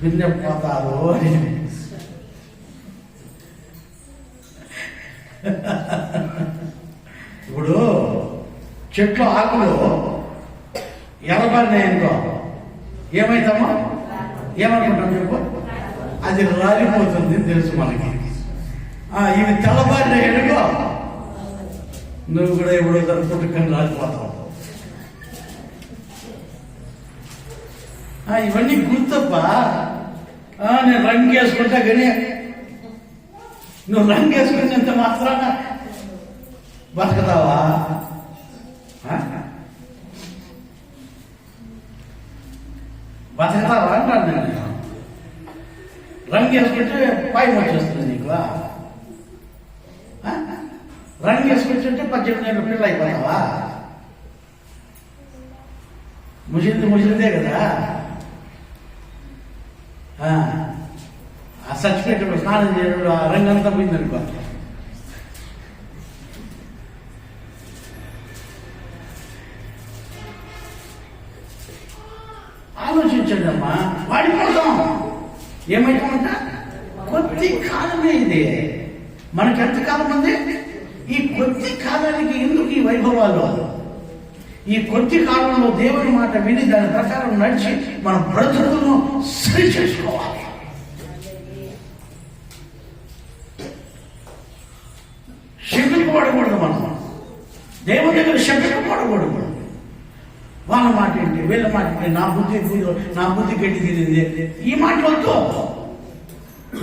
విన్నపోతారు అని. ఇప్పుడు చెట్లు ఆకులు ఎర్రబడినాయనుకో ఏమైతామో? ఏమనుకుంటాం చెప్పు? అది రాలిపోతుంది తెలుసు మనకి. ఇవి తెల్లబారిన ఎడుగో నువ్వు కూడా ఎప్పుడో పుట్టుకొని రాలిపోతావు. ఇవన్నీ గుర్తప్పా. నేను రంగు వేసుకుంటా కానీ నువ్వు రంగు వేసుకునేంత మాత్రాన బతకతావా? బతకతావా అంటాను నేను. రంగు వేసుకుంటే పై వచ్చేస్తుంది నీకు. రంగు వేసుకుంటుంటే 18 ఏళ్ళ పిల్ల అయిపోతావా? ముసిలిదే కదా. ఆ సర్టిఫికేట్ స్నానం చేయడం ఆ రంగంతా పోయిందనుకో. ఆలోచించండి అమ్మా, వాడిపోతాం. ఏమైతామంట? కొద్ది కాలమే ఇది. మనకి ఎంత కాలం ఉంది? ఈ కొద్ది కాలానికి ఎందుకు ఈ వైభవాలు? ఈ కొద్ది కాలంలో దేవుని మాట విని దాని ప్రకారం నడిచి మన బ్రతుకులను సరి చేసుకోవాలి. శక్తికి పడకూడదు. మనం దేవుని దగ్గర శక్తికి పడకూడదు. వాళ్ళ మాట ఏంటి, వీళ్ళ మాట ఏంటి, నా బుద్ధి గడ్డి తిరిగింది, ఈ మాట వద్దు.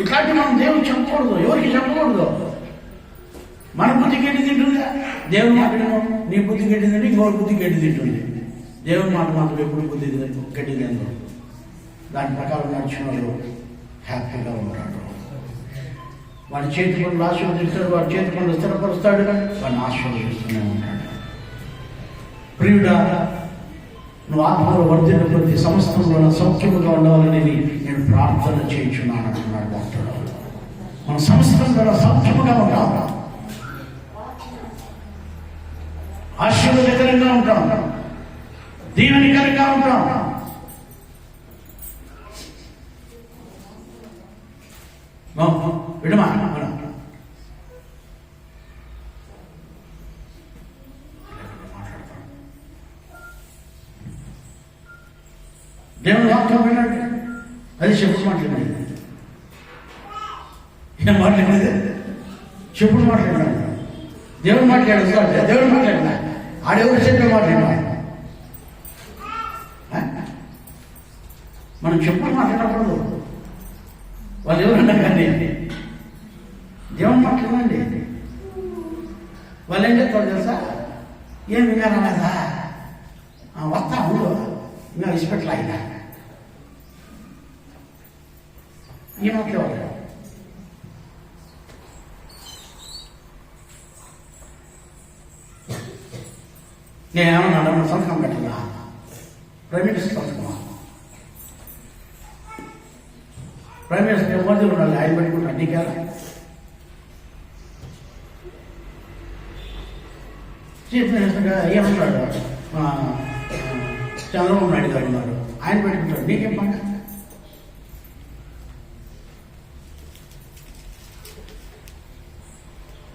ఇట్లాంటి మనం దేవునికి చెప్పకూడదు, ఎవరికి చెప్పకూడదు. మన బుద్ధి గడ్డి తింటుందా? దేవుని మాట నీ బుద్ధి గడ్డి తింటే ఇంకోటి బుద్ధి గడ్డి తింటుంది. దేవుని మాట మాత్రం ఎప్పుడు బుద్ధి గడ్డి తిందు. దాని ప్రకారం నడిచిన వాళ్ళు హ్యాపీగా ఉంటాడు. వాడి చేతి పనులు ఆశీర్వదిస్తాడు, వాడి చేతి పనులు స్థిరపరుస్తాడు, వాడిని ఆశీర్వదిస్తూనే ఉంటాడు. ప్రియుడా, నువ్వు ఆత్మలో వర్ధిల్ల కొద్ది సమస్తంలో సౌఖ్యముగా ఉండాలని నేను ప్రార్థన చేయించున్నాను అంటున్నాడు డాక్టర్. మన సమస్తంలో సౌఖ్యముగా ఉంటాం, ఆశీర్వదకరంగా ఉంటాం, దీవెనకరంగా ఉంటాం. విడమా దేవుని వాక్యం వినండి. అది చెప్పుడు మాట్లాడినది. ఏం మాట్లాడినది? చెప్పుడు మాట్లాడినాడు. దేవుడు మాట్లాడాడు సార్, దేవుడు మాట్లాడినా ఆడెవరు చెప్పే మాట్లాడినా. మనం చెప్పుడు మాట్లాడకూడదు. వాళ్ళు ఎవరన్నా కానీ దేవుని మాట్లాడండి. వాళ్ళు ఏం చెప్తారు తెలుసా? ఏం విన్నారా కదా, వస్తా ఉండు ఇంకా ఇష్టపెట్టలే అయినా ఈ మాట్లాడారు. నేనేమన్నా సంతకం పెట్టినా ప్రైమ్ మినిస్టర్ సంతకమా? ప్రైమ్ మినిస్టర్ ఎవరిది ఉండాలి? ఆయన పెట్టుకుంటారు. నీకేలా చీఫ్ మినిస్టర్గా ఏమన్నాడు? చంద్రబాబు నాయుడు గారు ఉన్నారు, ఆయన పెట్టుకుంటాడు. నీకేం పంట?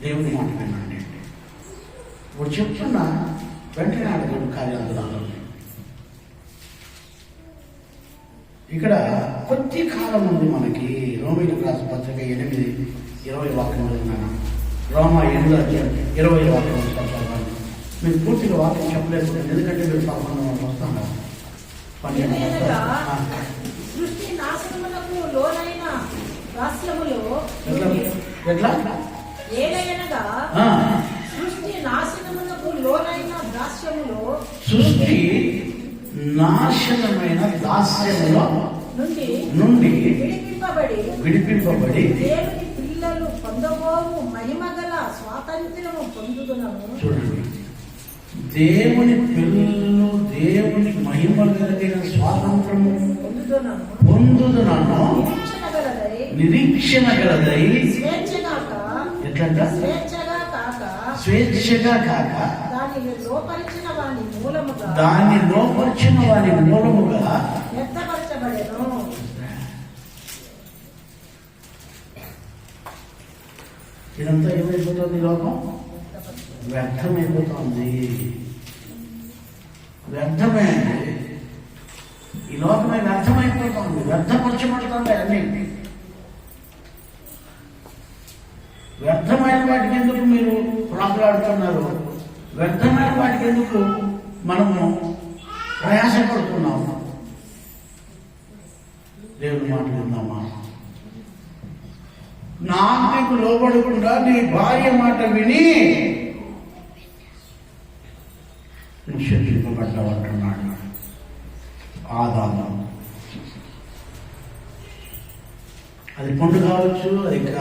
దేవుని మాట వినండి. ఇప్పుడు చెప్తున్నా వెంటనే అడగడు కార్యాలయాలు. ఇక్కడ కొద్ది కాలం ఉంది మనకి. రోమీయులకు రాసిన పత్రిక 8:20 వాక్యం విన్నాను. రోమా 8:20 వాక్యం చదవాలి. మీరు పూర్తిగా వాక్యం చెప్పలేదు, ఎందుకంటే మీరు 11 వస్తాను. సృష్టి నాశనములకు లోనైన రాష్ట్రములో ఎట్లా ఏలయనగా సృష్టి నాశనములకు లోనైన దాస్యములో సృష్టి నాశనమైన దాస్యములో నుండి విడిపింపబడి దేవుని పిల్లలు పొందబోవు మహిమగల స్వాతంత్ర్యము పొందుదునము. చూడండి, దేవుని పిల్లలు దేవుని మహిమ కలిగిన స్వాతంత్రము పొందుదునను నిరీక్షణ గలదై ఎట్లంట? స్వేచ్ఛగా కాక దాన్ని లోపరిచిన వాని మూలముగా వ్యక్తపరచబడెను. ఇదంతా ఏమైపోతుంది? లోకం వ్యర్థమైపోతుంది. వ్యర్థమే, ఈ లోకమే వ్యర్థమైపోతుంది, వ్యర్థపరచబడుతుంది. అన్ని వ్యర్థమైన వాటికి ఎందుకు మీరు ప్రాకులాడుతున్నారు? వ్యర్థమైన వాటికి ఎందుకు మనము ప్రయాసపడుతున్నాము? దేవుని మాట విందామా? నా ఆజ్ఞకు లోబడకుండా నీ భార్య మాట విని శిక్షింపబడ్డావంటున్నాడు ఆదాము. అది పండు కావచ్చు,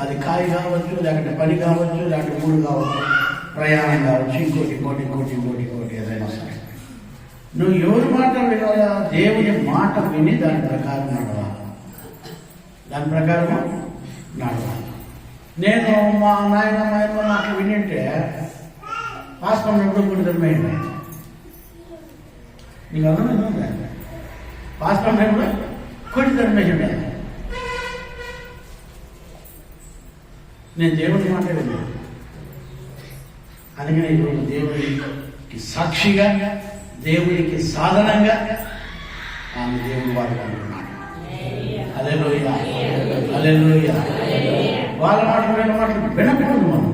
అది కాయ కావచ్చు, లేకపోతే పని కావచ్చు, లేకపోతే మూడు కావచ్చు, ప్రయాణం కావచ్చు, ఇంకోటి ఏదైనా సరే. నువ్వు ఎవరి మాట వినాలా? దేవుని మాట విని దాని ప్రకారం నడవాలి. దాని ప్రకారం నడవాలి. నేను మా నాయన మాటలు వినింటే పాస్పోర్ట్ ఎప్పుడు కుడితరమైంది. నీకు అర్థమైందా? పాస్పోర్ట్ ఎప్పుడు కుడితరమైంది. నేను దేవుని మాట విన్నాను. అందుకని ఈరోజు దేవునికి సాక్షిగా, దేవునికి సాధనంగా ఆమె దేవుని వాడు అంటున్నాడు. హల్లెలూయా, హల్లెలూయా. వాళ్ళ మాటలు వీళ్ళ మాటలు వినకూడదు మనం.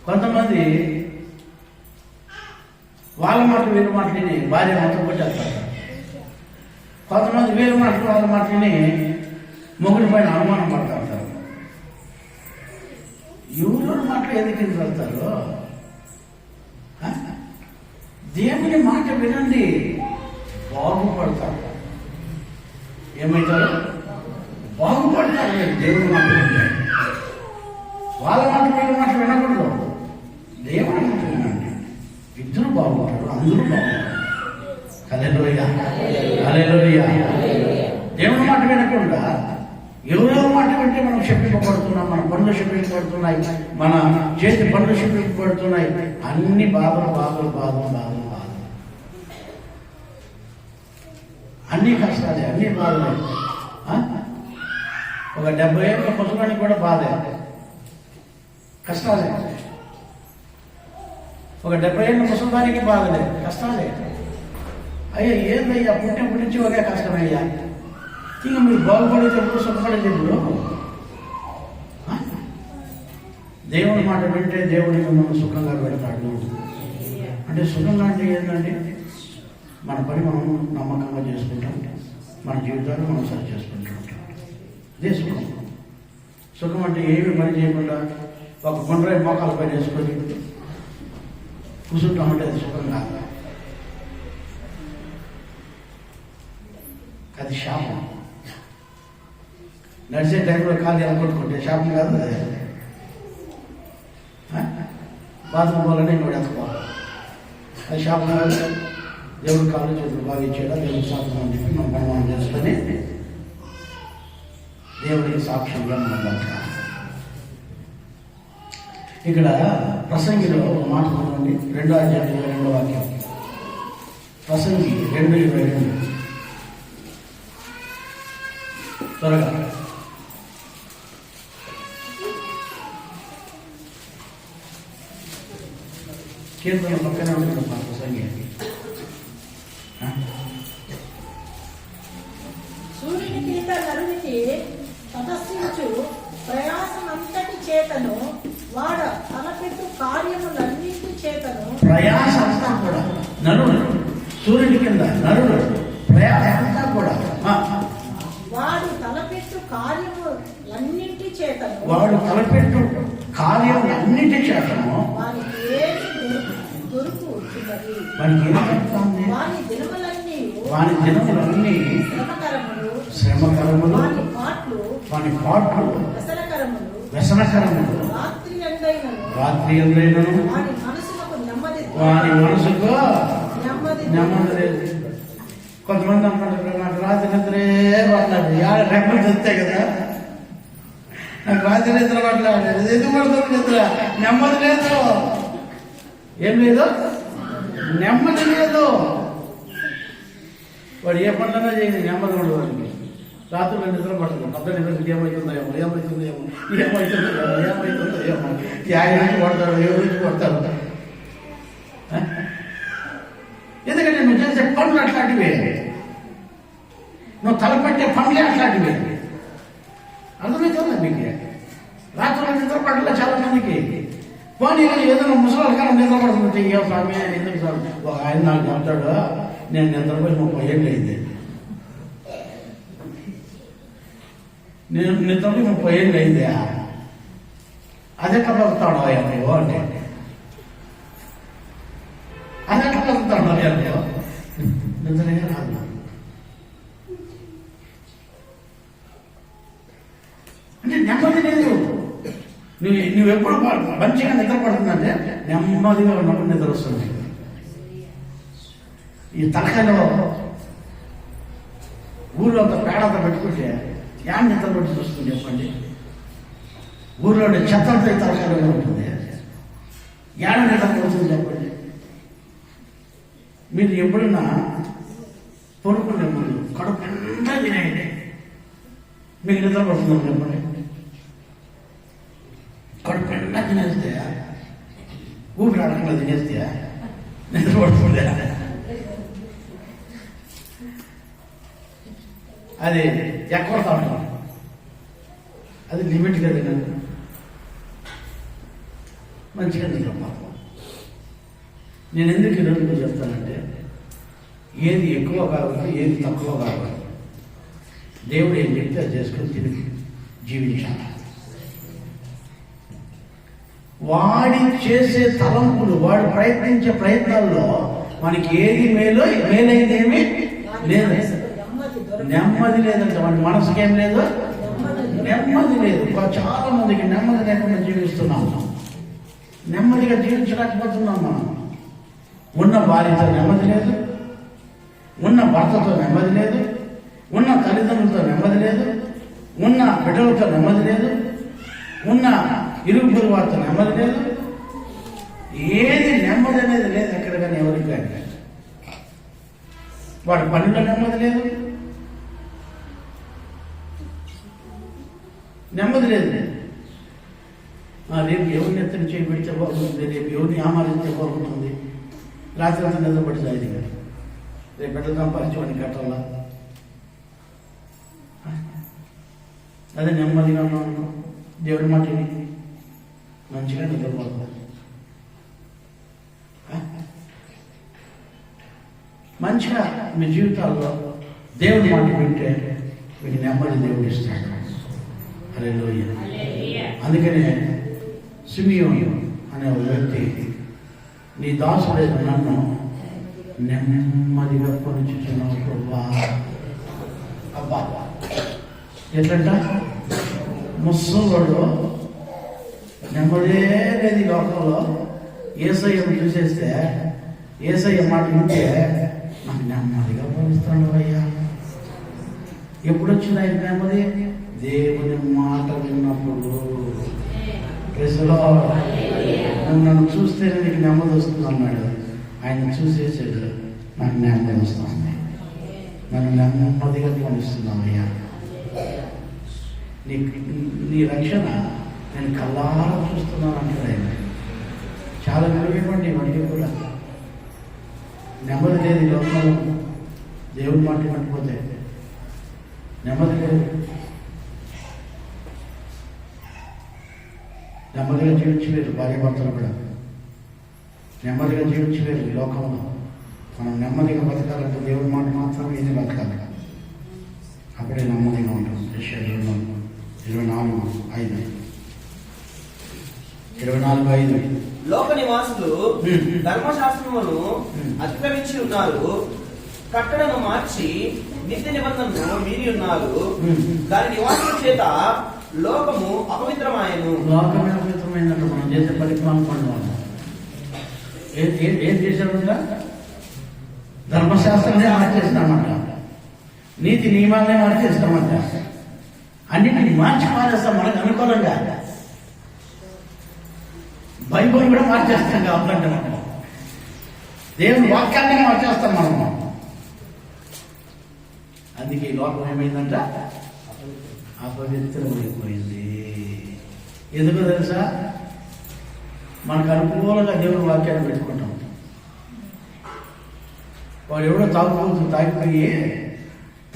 కొంతమంది వాళ్ళ మాటలు వీళ్ళ మాటలని భార్య మొత్తం కొట్టేస్తారు. కొంతమంది వీళ్ళ మాటలు వాళ్ళ మాటలని మొగుడి పైన అనుమానం పడతా ఉంటారు. ఎవరు మాటలు ఎందుకు వెళ్తారు? దేవుని మాట వినండి, బాగుపడతారు. ఏమవుతారు? బాగుపడతారు. మీరు దేవుని మాట వినండి. వాళ్ళ మాట వీళ్ళ మాట వినకూడదు. దేవుని మాట వినండి. ఇద్దరు బాగుంటారు, అందరూ బాగుంటారు. హల్లెలూయా, హల్లెలూయా. దేవుని మాట వినకుండా ఎవరెవరి మాట వింటే మనం శపింపబడుతున్నాం, మన పనులు శపింపబడుతున్నాయి, మన చేతి పనులు శపింపబడుతున్నాయి. అన్ని బాధలు బాధలు బాధలు బాధలు బాధలు, అన్ని కష్టాలే, అన్ని బాధలే. ఒక 70 ఏళ్ళ ముసలానికి కూడా బాధే, కష్టాలే. ఒక 70 ఏళ్ళ ముసలానికి బాధలే, కష్టాలే. అయ్యా ఏందయ్యా, పుట్టినప్పటి నుంచి ఒకే కష్టమయ్యా. ఇక మీరు బాగుపడేటప్పుడు, సుఖపడేటప్పుడు దేవుని మాట వింటే దేవుడికి మనం సుఖంగా పెడతాడు. అంటే సుఖంగా అంటే ఏంటంటే మన పని మనం నమ్మకంగా చేసుకుంటాం, మన జీవితాన్ని మనం సరి చేసుకుంటూ ఉంటాం. ఇదే సుఖం. సుఖం అంటే ఏమి పని చేయకుండా ఒక గుండ్రాయి మోకాల పని వేసుకొని కూర్చుంటామంటే అది సుఖం కాదు, అది శాపం. నడిచే టైంలో కాలు ఎలా కొట్టుకుంటే శాపం కాదు అది. బాత్రూమ్ పోవాలని ఇంకోటి ఎత్తుకోవాలి, అది శాపం కాదు. దేవుడు కాళ్ళు చేతులు బాగా ఇచ్చేయడం దేవుడికి శాపం అని చెప్పి మనం ప్రమాణం చేసుకొని దేవుడికి సాక్ష్యంగా మనం బతకాలి. ఇక్కడ ప్రసంగిలో ఒక మాట చూడండి, 2వ అధ్యాయం 22వ వాక్యం. ప్రసంగి 2:22 త్వరగా. కీర్తన పక్కనే ఉంటుంది మా ప్రసంగి. సూర్యుని కింద నరునికి తటస్థించు ప్రయాసమంతటి చేతను వాడ తలపెట్టు కార్యములన్నింటి చేతను. ప్రయాస అంతా కూడా నరుడు, సూర్యుడి కింద నరుడు ప్రయాస అంతా కూడా వాడు తలపెట్టు కార్యములన్నింటి చేతను. వాడు తలపెట్టు కార్యములన్నిటి చేతను వానికి ఏమి దొరుకుతున్నది. వానికి ఏం చెప్తాంది? వాని దినములన్నీ వాని దినములన్నీ శ్రమకరములు, శ్రమకరములు, వాని పాటలు వ్యసనకరములు, వ్యసనకరములు. రాత్రి ఎందైనను వాని మనసుకు నెమ్మది, వాని మనసుకు నెమ్మది లేదు. కొంతమంది అనుకుంటారు నాకు రాత్రి నిద్రే పడలేదు, నెమ్మది వస్తాయి కదా, నాకు రాత్రి నిద్ర పడలేదు. ఎందుకు పడుతుంది నిద్ర? నెమ్మది లేదు. ఏం లేదు? నెమ్మది లేదు. వాడు ఏ పనులన్నా చేయండి, నెమ్మది ఉండదు వాడికి. రాత్రులు నిద్ర పడుతుంది, అబ్బాయి నిద్రకి ఏమవుతుందో ఏమో, ఏమవుతుందో ఏమో, ఏమవుతుందో ఏమో, యానికి పడతాడు, ఎవరికి పడతాడు. ఎందుకంటే నువ్వు చేసే పనులు అట్లాంటివే, నువ్వు తలపెట్టే పనులే అట్లాంటివే. అర్థమవుతుందా మీకు? రాత్రులు నిద్ర పడలే చాలా మందికి. పోనీ ఏదైనా ముసలి కాలం నిద్ర పడుతుంది, ఏ స్వామి ఎందుకు సార్? ఒక ఆయన నాకు చెప్తాడు, నేను నిద్రపోయి 30 ఏళ్ళు అయింది, నేను నిద్రపోయి 30 ఏళ్ళు అయింది. అదెట్లా బతుకుతాడు అయ్యో అంటే, అదెట్లా బతుకుతాడు అయ్యో? నిద్రే రాదు. అంటే నెమ్మది లేదు. నువ్వెప్పుడు మంచిగా నిద్ర పడుతుందంటే నెమ్మదిగా ఉన్నప్పుడు నిద్ర వస్తుంది. ఈ తలకాయలో ఊళ్ళో అంత పేడంతా పెట్టుకుంటే యాడ్ నిద్ర పట్టి చూస్తుంది చెప్పండి. ఊళ్ళో చెత్తంతా ఈ తలకాయలో ఉంటుంది, యాడ నిద్ర పడుతుంది చెప్పండి. మీరు ఎప్పుడన్నా పొడుకునే ముందు కడుపు నిండా తినేయండి, మీకు నిద్ర పడుతుందని చెప్పండి. అడగకుండా తినేస్తే నిద్రపడుతుందా? అది ఎక్కువ తాగడం, అది లిమిట్గా తినదు, మంచిగా నిద్రపోతాం. నేను ఎందుకు ఈరోజు చెప్తానంటే, ఏది ఎక్కువ కావాలి, ఏది తక్కువ కావాలి, దేవుడు ఏం చెప్తే అది చేసుకొని తిరిగి జీవించాలి. వాడి చేసే తలంపులు, వాడు ప్రయత్నించే ప్రయత్నాల్లో మనకి ఏది మేలైందేమీ లేదు. నెమ్మది లేదంటే వాడి మనసుకేం లేదు, నెమ్మది లేదు. చాలా మందికి నెమ్మది లేకుండా జీవిస్తున్నాము, నెమ్మదిగా జీవించలేకపోతున్నాం. మనం ఉన్న భార్యతో నెమ్మది లేదు, ఉన్న భర్తతో నెమ్మది లేదు, ఉన్న తల్లిదండ్రులతో నెమ్మది లేదు, ఉన్న బిడ్డలతో నెమ్మది లేదు, ఉన్న ఇరుగు పొరుగు వారితో నెమ్మది లేదు. ఏది నెమ్మది అనేది లేదు ఎక్కడ కానీ, ఎవరికి కానీ. వాడి పనిలో నెమ్మది లేదు, నెమ్మది లేదు. రేపు ఎవరిని ఎత్తని చేయి పెడితే బాగుంటుంది, రేపు ఎవరిని ఆమరిస్తే బాగుంటుంది, రాత్రి అంతా నిద్రపడి సాయి గారు రేపు ఎట్లా సంపాదించి వాడిని కట్టాలా. అదే నెమ్మదిగా ఉన్నాను, దేవుడి మాటని మంచిగా నిద్రపోతుంది. మంచిగా మీ జీవితాల్లో దేవుడి మాట వింటే మీకు నెమ్మది దేవుడు ఇస్తాడు. హల్లెలూయా. అందుకనే సిమియోను అనే ఒక వ్యక్తి, నీ దాసుడైన నన్ను నెమ్మదిగా కొనుచుచున్నావు ప్రభువా. అబ్బా, ఎట్లంట ముసలోడు నెమ్మదే లేదు ఈ లోకంలో. యేసయ్యను చూసేస్తే, యేసయ్య మాట వింటే నాకు నెమ్మదిగా పోనిస్తాడు అయ్యా. ఎప్పుడు వచ్చింది ఆయన నెమ్మది? దేవుని మాట విన్నప్పుడు. నన్ను చూస్తే నీకు నెమ్మది వస్తుంది అన్నాడు. ఆయన చూసేసాడు, నాకు నెమ్మది వస్తుంది, నన్ను నెమ్మదిగా పోనిస్తున్నావు అయ్యా. నీ రక్షణ నేను కళ్ళారా చూస్తున్నాను అంటాడు ఆయన. చాలా విలువైనటువంటి మనకి కూడా నెమ్మది లేదు ఈ లోకంలో. దేవుడి మాట పట్టిపోతే నెమ్మది లేదు. నెమ్మదిగా జీవించలేరు భార్యాభర్తలు కూడా, నెమ్మదిగా జీవించలేరు ఈ లోకంలో. మనం నెమ్మదిగా బతకాలంటే దేవుడి మాట మాత్రమే ఇది బతకాలి, అప్పుడే నెమ్మదిగా ఉంటుంది. 24:5 లోక నివాసులు ధర్మశాస్త్రమును అతిక్రమించి ఉన్నారు, కట్టడను మార్చి నిత్య నిబంధనను మీరి ఉన్నారు. దాని నివాసుల చేత లోకము అపవిత్రమాయను. లోకమే అపవిత్రమైనట్టు మనం చేసే పరిపాలన పడిన ఏం చేశాడు? ధర్మశాస్త్రాన్ని మార్చేస్తామంట, నీతి నియమాలనే మార్చేస్తామంట, అన్నింటినీ మార్చి మారేస్తాం మనకు అనుకూలంగా. బైబుల్ కూడా మార్చేస్తాం కావాలంటే మనం, దేవుని వాక్యాన్ని మార్చేస్తాం మనం. అందుకే ఈ లోకం ఏమైందంట? అపవిత్రమైపోయింది. ఎందుకో తెలుసా? మనకు అనుకూలంగా దేవుని వాక్యాన్ని పెట్టుకుంటాం. వాడు ఎవడో తాగిపోయి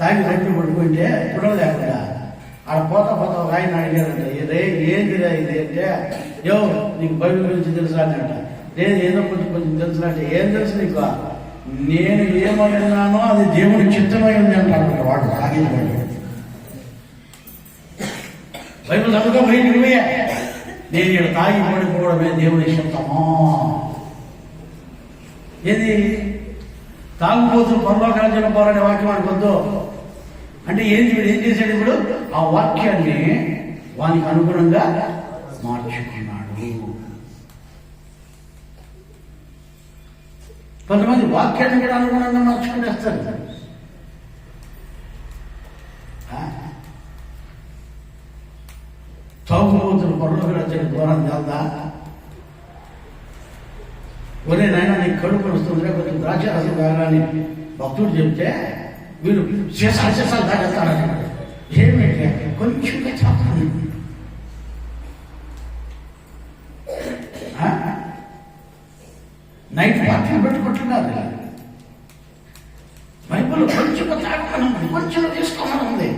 రైతు పడిపోయింటే ఇప్పుడు లేకుండా ఆడ పోతా ఒక ఆయన అడిగారంట, ఏంటిరా ఇది అంటే, నీకు బైబిల్ గురించి తెలుసా అని అంట. లేదు, ఏదో కొంచెం తెలుసు అంటే, ఏం తెలుసు నీకు? నేను ఏమన్నానో అది దేవుడి చిత్తమై ఉంది అంటాడు వాడు. తాగిపోయి బైబిల్ చదువుకో బయటికి, నేను ఇక్కడ తాగి పడిపోవడమే దేవుడి చిత్తమా? ఏది తాగుపోతూ పరలోకారాజ్యంలో పోరాడే వాక్యం అనుకోద్దు అంటే ఏంటి? వీడు ఏం చేశాడు? ఇప్పుడు ఆ వాక్యాన్ని వానికి అనుగుణంగా మార్చుకున్నాడు. కొంతమంది వాక్యాన్ని కూడా అనుగుణంగా మార్చుకునేస్తారు. తాగుబోతులు పరలోకారాజ్యానికి దూరం చేద్దా? ఒరే నాయన, నీకు కడుపు వస్తుందిరా, కొంచెం ద్రాక్షరసం తాగాలని భక్తుడు చెప్తే వీళ్ళు శేషాలు తాగేస్తారన్నాడు. ఏమిటి? కొంచెంగా చెప్తాను. అంటున్నారు. బైబుల్ కొంచెం తాగమని ఉంది, కొంచెం తీసుకోమని ఉంది.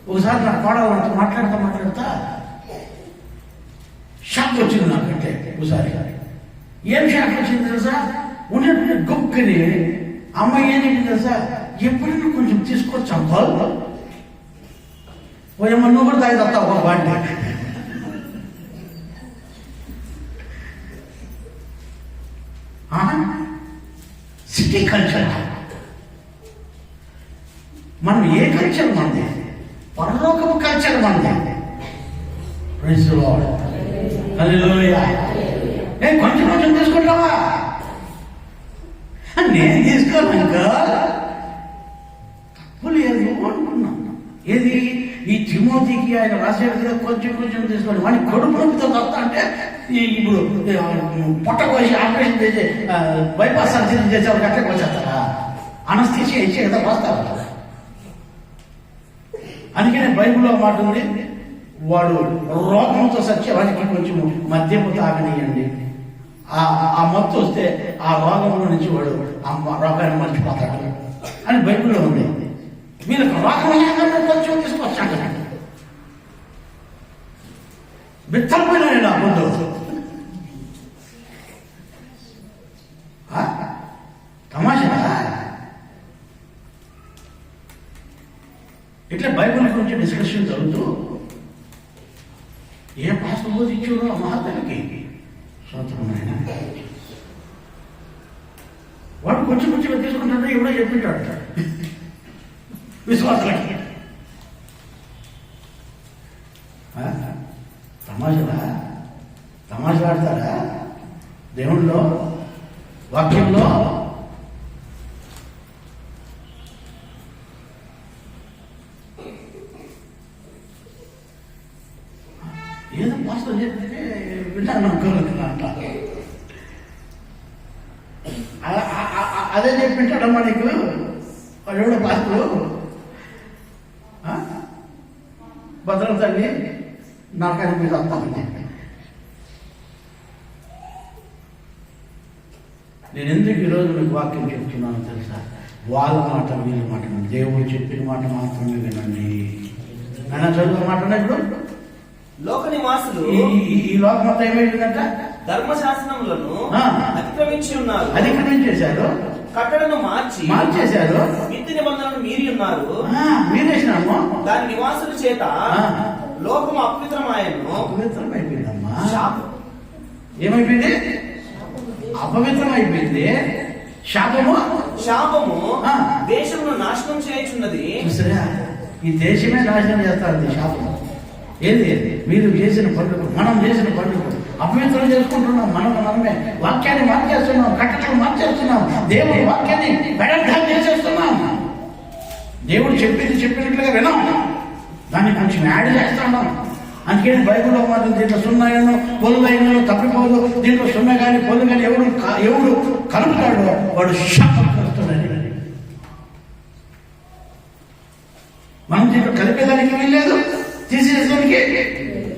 ఒకసారి నా కోడలతో మాట్లాడుతా షాక్ వచ్చింది నాకంటే. ఒకసారి ఏం షాక్ వచ్చింది తెలుసా? ఉన్నట్టు గొప్పని అమ్మాయి ఏం చెప్పింది తెలుసా? ఎప్పుడైనా కొంచెం తీసుకొచ్చాం బాగా ఏమన్నా నువ్వు కూడా తాగితే ఒక వాడిని. City culture. మనం ఏ కల్చర్ మనది? పరలోకపు కల్చర్ మనది. Praise the lord. హల్లెలూయా. కొంచెం కొంచెం తీసుకుంటావా? నేను తీసుకోలేక తప్పు లేదు అనుకున్నాను. ఏది ఈ తిమోతికి ఆయన రాసేది కదా, కొంచెం కొంచెం తీసుకోండి. వాడిని కడుపు నొప్పితో వస్తా అంటే ఇప్పుడు పొట్ట కోసి ఆపరేషన్ చేసి బైపాస్ సర్జరీ చేసేవాళ్ళు అట్లే వచ్చేస్తారా? అనస్థిషియా ఇచ్చే కదా వస్తారు. అందుకనే బైబిల్లో మాట ఉంది, వాడు రోగంతో సచ్చే వాడికి కొంచెం మద్యము తాగనియండి. ఆ మత్తు వస్తే ఆ రోగంలో నుంచి వాడు ఆ రోగాన్ని మర్చిపోతాడు అని బైబిల్లో ఉంది. వీళ్ళకి రోగం లేకుండా కొంచెం తీసుకొచ్చాడు. బిత్తరపోయినా నేను ఆ ముందు తమాషా. ఇట్లా బైబిల్ గురించి డిస్కషన్ జరుగుతూ ఏ పాస్టర్ బోధించారో ఆ మహాత్ములకి స్తోత్రమైన వాడు కొంచెం కొంచెం తీసుకుంటాడు. ఎవడో చెప్పింటాడు విశ్వాసులకి. తమాషలాడతారా దేవుళ్ళో వాక్యంలో? ఏదో పాస్టర్ చెప్తే విన్నాను అనుకోలేదంట. అదే చెప్పింటాడమ్మా నీకు వాడు ఎవడో పాస్టర్. భద్రం తల్లి నరకానికి మీద వస్తామని చెప్పి నేను ఎందుకు ఈరోజు మీకు వాక్యం చెప్తున్నాను తెలుసా? వాళ్ళ మాట వీళ్ళ మాట, దేవుడు చెప్పిన మాట మాత్రమే వినండి. నాన్న చదువు మాట ఇప్పుడు లోక నివాసులు ఈ లోకం అంతా ఏమైందంట? ధర్మశాస్త్రములను అతిక్రమించేశారు. కట్టడను మార్చేశారు. నిత్య నిబంధనలను మీరి ఉన్నారు. మీరేసినాము. దాని నివాసుల చేత లోకము అపవిత్రమాయను. అపవిత్రమైపోయిందమ్మా. ఏమైపోయింది? అపవిత్రమైపోయింది. శాపము దేశమును నాశనం చేయుచున్నది. ఈ దేశమే నాశనం చేస్తారు శాపము. ఏది మీరు చేసిన పనులు, మనం చేసిన పనులు అపవిత్రం చేసుకుంటున్నాం. మనమే వాక్యాన్ని మార్చేస్తున్నాం, కట్టడలు మార్చేస్తున్నాం, దేవుడి వాక్యాన్ని బెడర్థాలు చేసేస్తున్నాం. దేవుడు చెప్పినట్లుగా వినాం, దాన్ని కొంచెం యాడ్ చేస్తున్నాం. అందుకని బైబిల్లో మాట దీంట్లో సున్నాయనో పొలుగైనో తప్పిపోదు. దీంట్లో సున్న కానీ పొలు కానీ ఎవడు కలుపుతాడో వాడు శాపగ్రస్తుడని. మనం దీంట్లో కలిపేదానికి వీల్లేదు, తీసేదానికి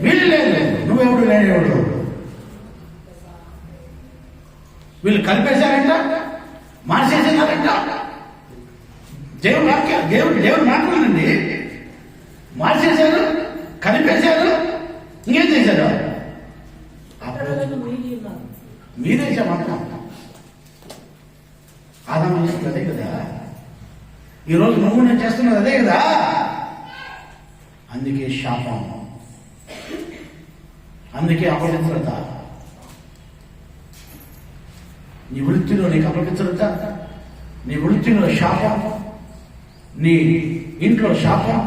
వీలు లేదు. నువ్వెవడు నేనెవడు. వీళ్ళు కలిపేశారంట, మార్చేసేదారంట. దేవుడు వాక్య దేవుడు మాట్లాడండి. మార్చేశారు, కలిపేశారు, ఇంకేం చేశారు? మీరేసామంట. ఆదాము చేస్తుంది అదే కదా. ఈరోజు నువ్వు నేను చేస్తున్నది అదే కదా. అందుకే శాపం, అందుకే అపవిత్రత. నీ వృత్తిలో నీకు అపవిత్రత, నీ వృత్తిలో శాపం, నీ ఇంట్లో శాపం,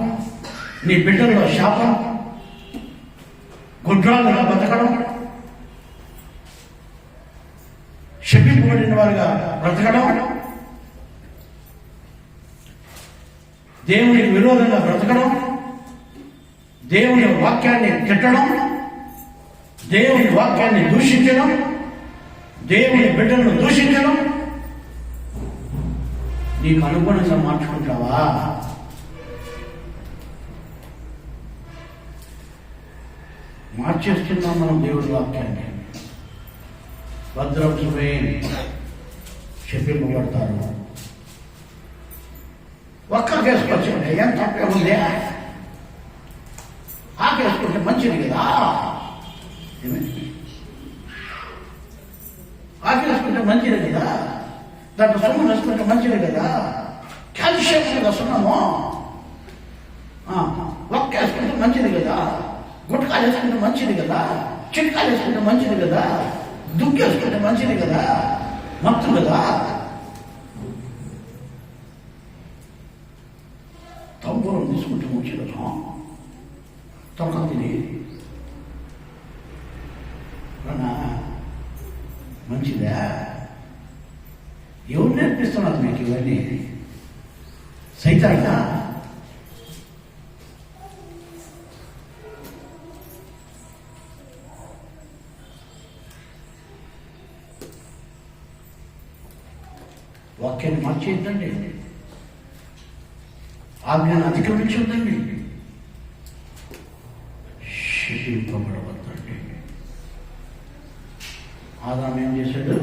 నీ బిడ్డల్లో శాపం, గుడ్రాలుగా బతకడం, శపింపబడిన వారుగా బ్రతకడం, దేవునికి విరోధంగా బ్రతకడం, దేవుని వాక్యాన్ని తిట్టడం, దేవుని వాక్యాన్ని దూషించడం, దేవుని బిడ్డలను దూషించడం నీకు అనుగుణంగా మార్చుకుంటావా? మార్చేస్తున్నాం మనం దేవుడి వాక్యాన్ని. భద్రం సుమే చెప్పింపబడతారు. ఒక్క కేసుకొచ్చింది ఏం తప్పే ఉంది, ఆ కేసుకుంటే మంచిది కదా, ఆ కేసుకుంటే మంచిది కదా, దాంట్లో సున్నం వేసుకుంటే మంచిది కదా, కాల్షియం కదా సున్నము, ఒక్క వేసుకుంటే మంచిది కదా, గుట్కాలు వేసుకుంటే మంచిది కదా, చిట్కాలు వేసుకుంటే మంచిది కదా, దుక్కి వేసుకుంటే మంచిది కదా, మత్తు కదా. తంబూరం తీసుకుంటే మంచిది కదా, తొలక తిని మంచిదా? ఎవరు నేర్పిస్తున్నారు మీకు ఇవన్నీ? సైతానా? వాక్యాన్ని మార్చేద్దండి, ఆజ్ఞను అతిక్రమించొద్దండి, శిక్షింపబడవద్దండి. ఆదాము ఏం చేశాడు?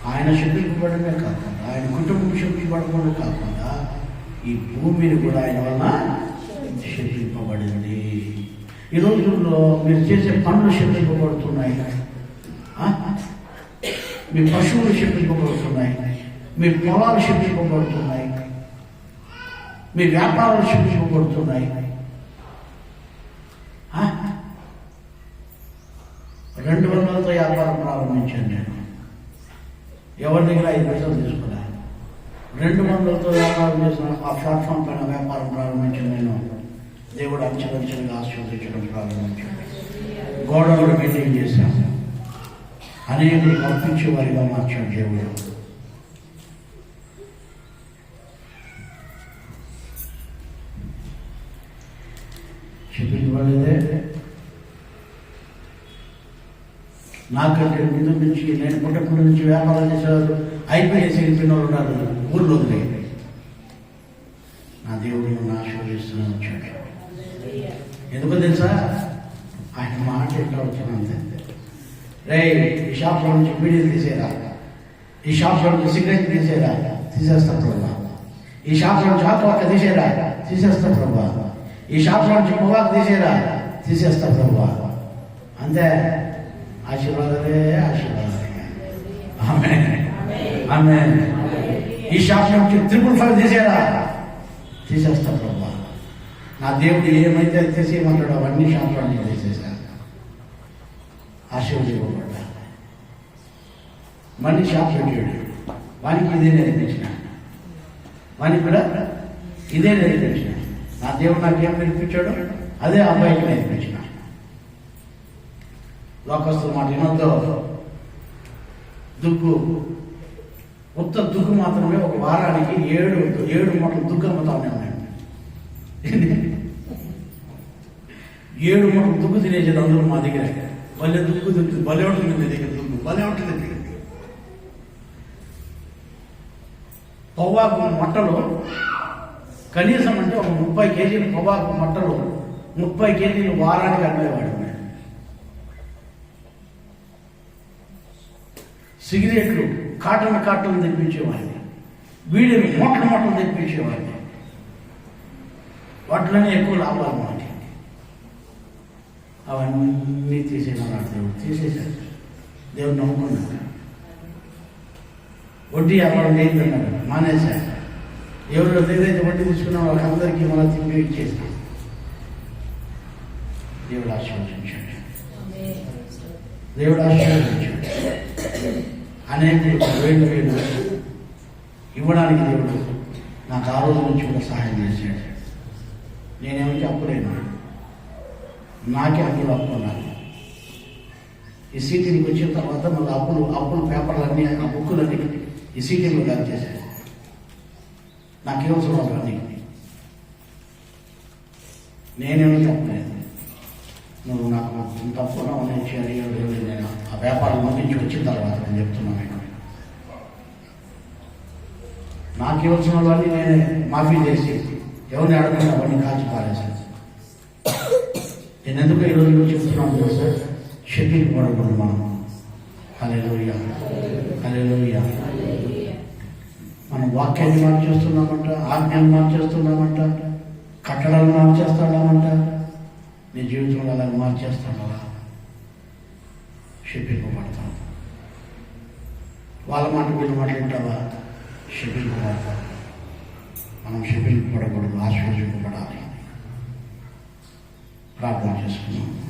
ఆయన శిక్షింపబడమే కాకుండా, ఆయన కుటుంబం శిక్షింపబడమే కాకుండా, ఈ భూమిని కూడా ఆయన వలన శిక్షింపబడింది. ఈ రోజుల్లో మీరు చేసే పనులు శిక్షింపబడుతున్నాయి, మీ పశువులు శిక్షింపబడుతున్నాయి, మీ పొలాలు శిక్షింపబడుతున్నాయి, మీ వ్యాపారాలు శిక్షింపబడుతున్నాయి. 200తో వ్యాపారం ప్రారంభించాను నేను. ఎవరి దగ్గర 5 పైసలు తీసుకున్నాను. 200తో వ్యాపారం చేసిన ఆ ప్లాట్ఫామ్ పైన వ్యాపారం ప్రారంభించాను నేను. దేవుడు అంచెలంచెలుగా ఆశీర్వదించడం ప్రారంభించాడు. గోడలు మెయింటైన్ చేశాను. అనేకులు పంపించే వారిగా మార్చాడు దేవుడు. చెప్పించబడేదే. నాకంటే ముందు నుంచి, నేను పుట్టకుండా నుంచి వ్యాపారం చేసేవారు, ఐపీఎస్ వెళ్ళిపోయిన వాళ్ళు ఉన్నారు ఊళ్ళో. నా దేవుడు నన్ను ఆశీర్వదిస్తున్నాను వచ్చాడు. ఎందుకో తెలుసా? ఆయన మాట ఎట్లా వచ్చినంతే. రే, ఈ షాప్లో నుంచి బీడీలు తీసేరా, ఈ షాప్లో నుంచి సిగరెట్ తీసేరా, తీసేస్తా ప్రభా. ఈ షాప్లో నుంచి ఆకుపక్క తీసేరా, తీసేస్తా ప్రభా. ఈ షాప్లో నుంచి పొగాకు తీసేరా, తీసేస్తా ప్రభా. అంతే. ఆశీర్వాదాలే ఆశీర్వాదాలే. ఆమేన్, ఆమేన్. ఈ షాప్ నుంచి 555 తీసేరా, తీసేస్తా ప్రభా. నా దేవుడు ఏమైతే తీసేయమంటాడో అవన్నీ షాప్లో నుంచి తీసేశాను. ఆశీర్వదింపబడ్డా. మళ్ళీ షాప్ పెట్టాడు. వానికి ఇదే నేర్పించిన, వానికి కూడా ఇదే నేర్పించిన. నా దేవుడు నాకేం నేర్పించాడు అదే అబ్బాయికి నేర్పించిన. లోకస్తుల మాట వినొద్దు. దుగ్గు, ఉత్త దుగ్గు మాత్రమే ఒక వారానికి 7 మూటలు దుగ్గు అమ్ముతా ఉన్నాను. 7 మూటలు దుగ్గు తినేసేది అందరూ మా దగ్గర. భలే దుగ్గు తింటుంది, భలే ఉంటుంది మీ దగ్గర దుగ్గు, భలే ఉంటుంది. పొవ్వాకు మట్టలు కనీసం అంటే ఒక 30 కేజీలు పొవ్వాకు మట్టలు 30 కేజీలు వారానికి అమ్మేవాడు. సిగరెట్లు కాటన్ తెప్పించేవాడిని, వీడిని మొట్టలు తెప్పించేవాడిని. వాటిలోనే ఎక్కువ లాభాలు మనకి. అవన్నీ తీసేమన్నాడు దేవుడు. తీసేశాడు. దేవుడు నమ్ముకున్నాడు. వడ్డీ వ్యాపారం ఏంటన్నాడు, మానేశాడు. ఎవరు ఏదైతే వడ్డీ తీసుకున్నా వాళ్ళందరికీ మళ్ళీ తిరిగి ఇచ్చేసి దేవుడు ఆశీర్వదించాడు. దేవుడు ఆశీర్వదించాడు. అనేక వేలు ఇవ్వడానికి దేవుడు నాకు ఆ రోజు నుంచి కూడా సహాయం చేశాడు. నేనేమో చెప్పలేను, నాకే అప్పులు అప్పుకున్నాను. ఈ సీటీకి వచ్చిన తర్వాత మళ్ళీ అప్పులు పేపర్లన్నీ, ఆ బుక్కులన్నీ ఈ సీటీలో కలిపి చేశాడు. నాకేమో అవన్నీ నేనేమో చెప్పలేదు. నువ్వు నాకు తప్పకుండా నుంచి అడిగాడు. నేను ఆ వ్యాపారం నుంచి వచ్చిన తర్వాత నేను చెప్తున్నాను, నాకు ఇవ్వాల్సిన వాళ్ళని నేనే మాఫీ చేసి ఎవరిని అడగకుండా అవన్నీ కాల్చి పారేశాను. నేను ఎందుకు ఈ రోజు చెప్తున్నాను తెలుసా? శపించబడకూడదు మనం. హల్లెలూయా, హల్లెలూయా. మనం వాక్యాన్ని మార్చేస్తున్నామంట, ఆజ్ఞాన్ని మార్చేస్తున్నామంట, కట్టడాలు మార్చేస్తున్నామంట. నీ జీవితంలో అలా మార్చేస్తాడు, అలా శపింపబడతాం. వాళ్ళ మాట వీళ్ళ మాట వింటావా? శపింపబడతాం. మనం శపింపబడకూడదు, ఆశీర్వదింపబడాలి. ప్రార్థన చేసుకున్నాం.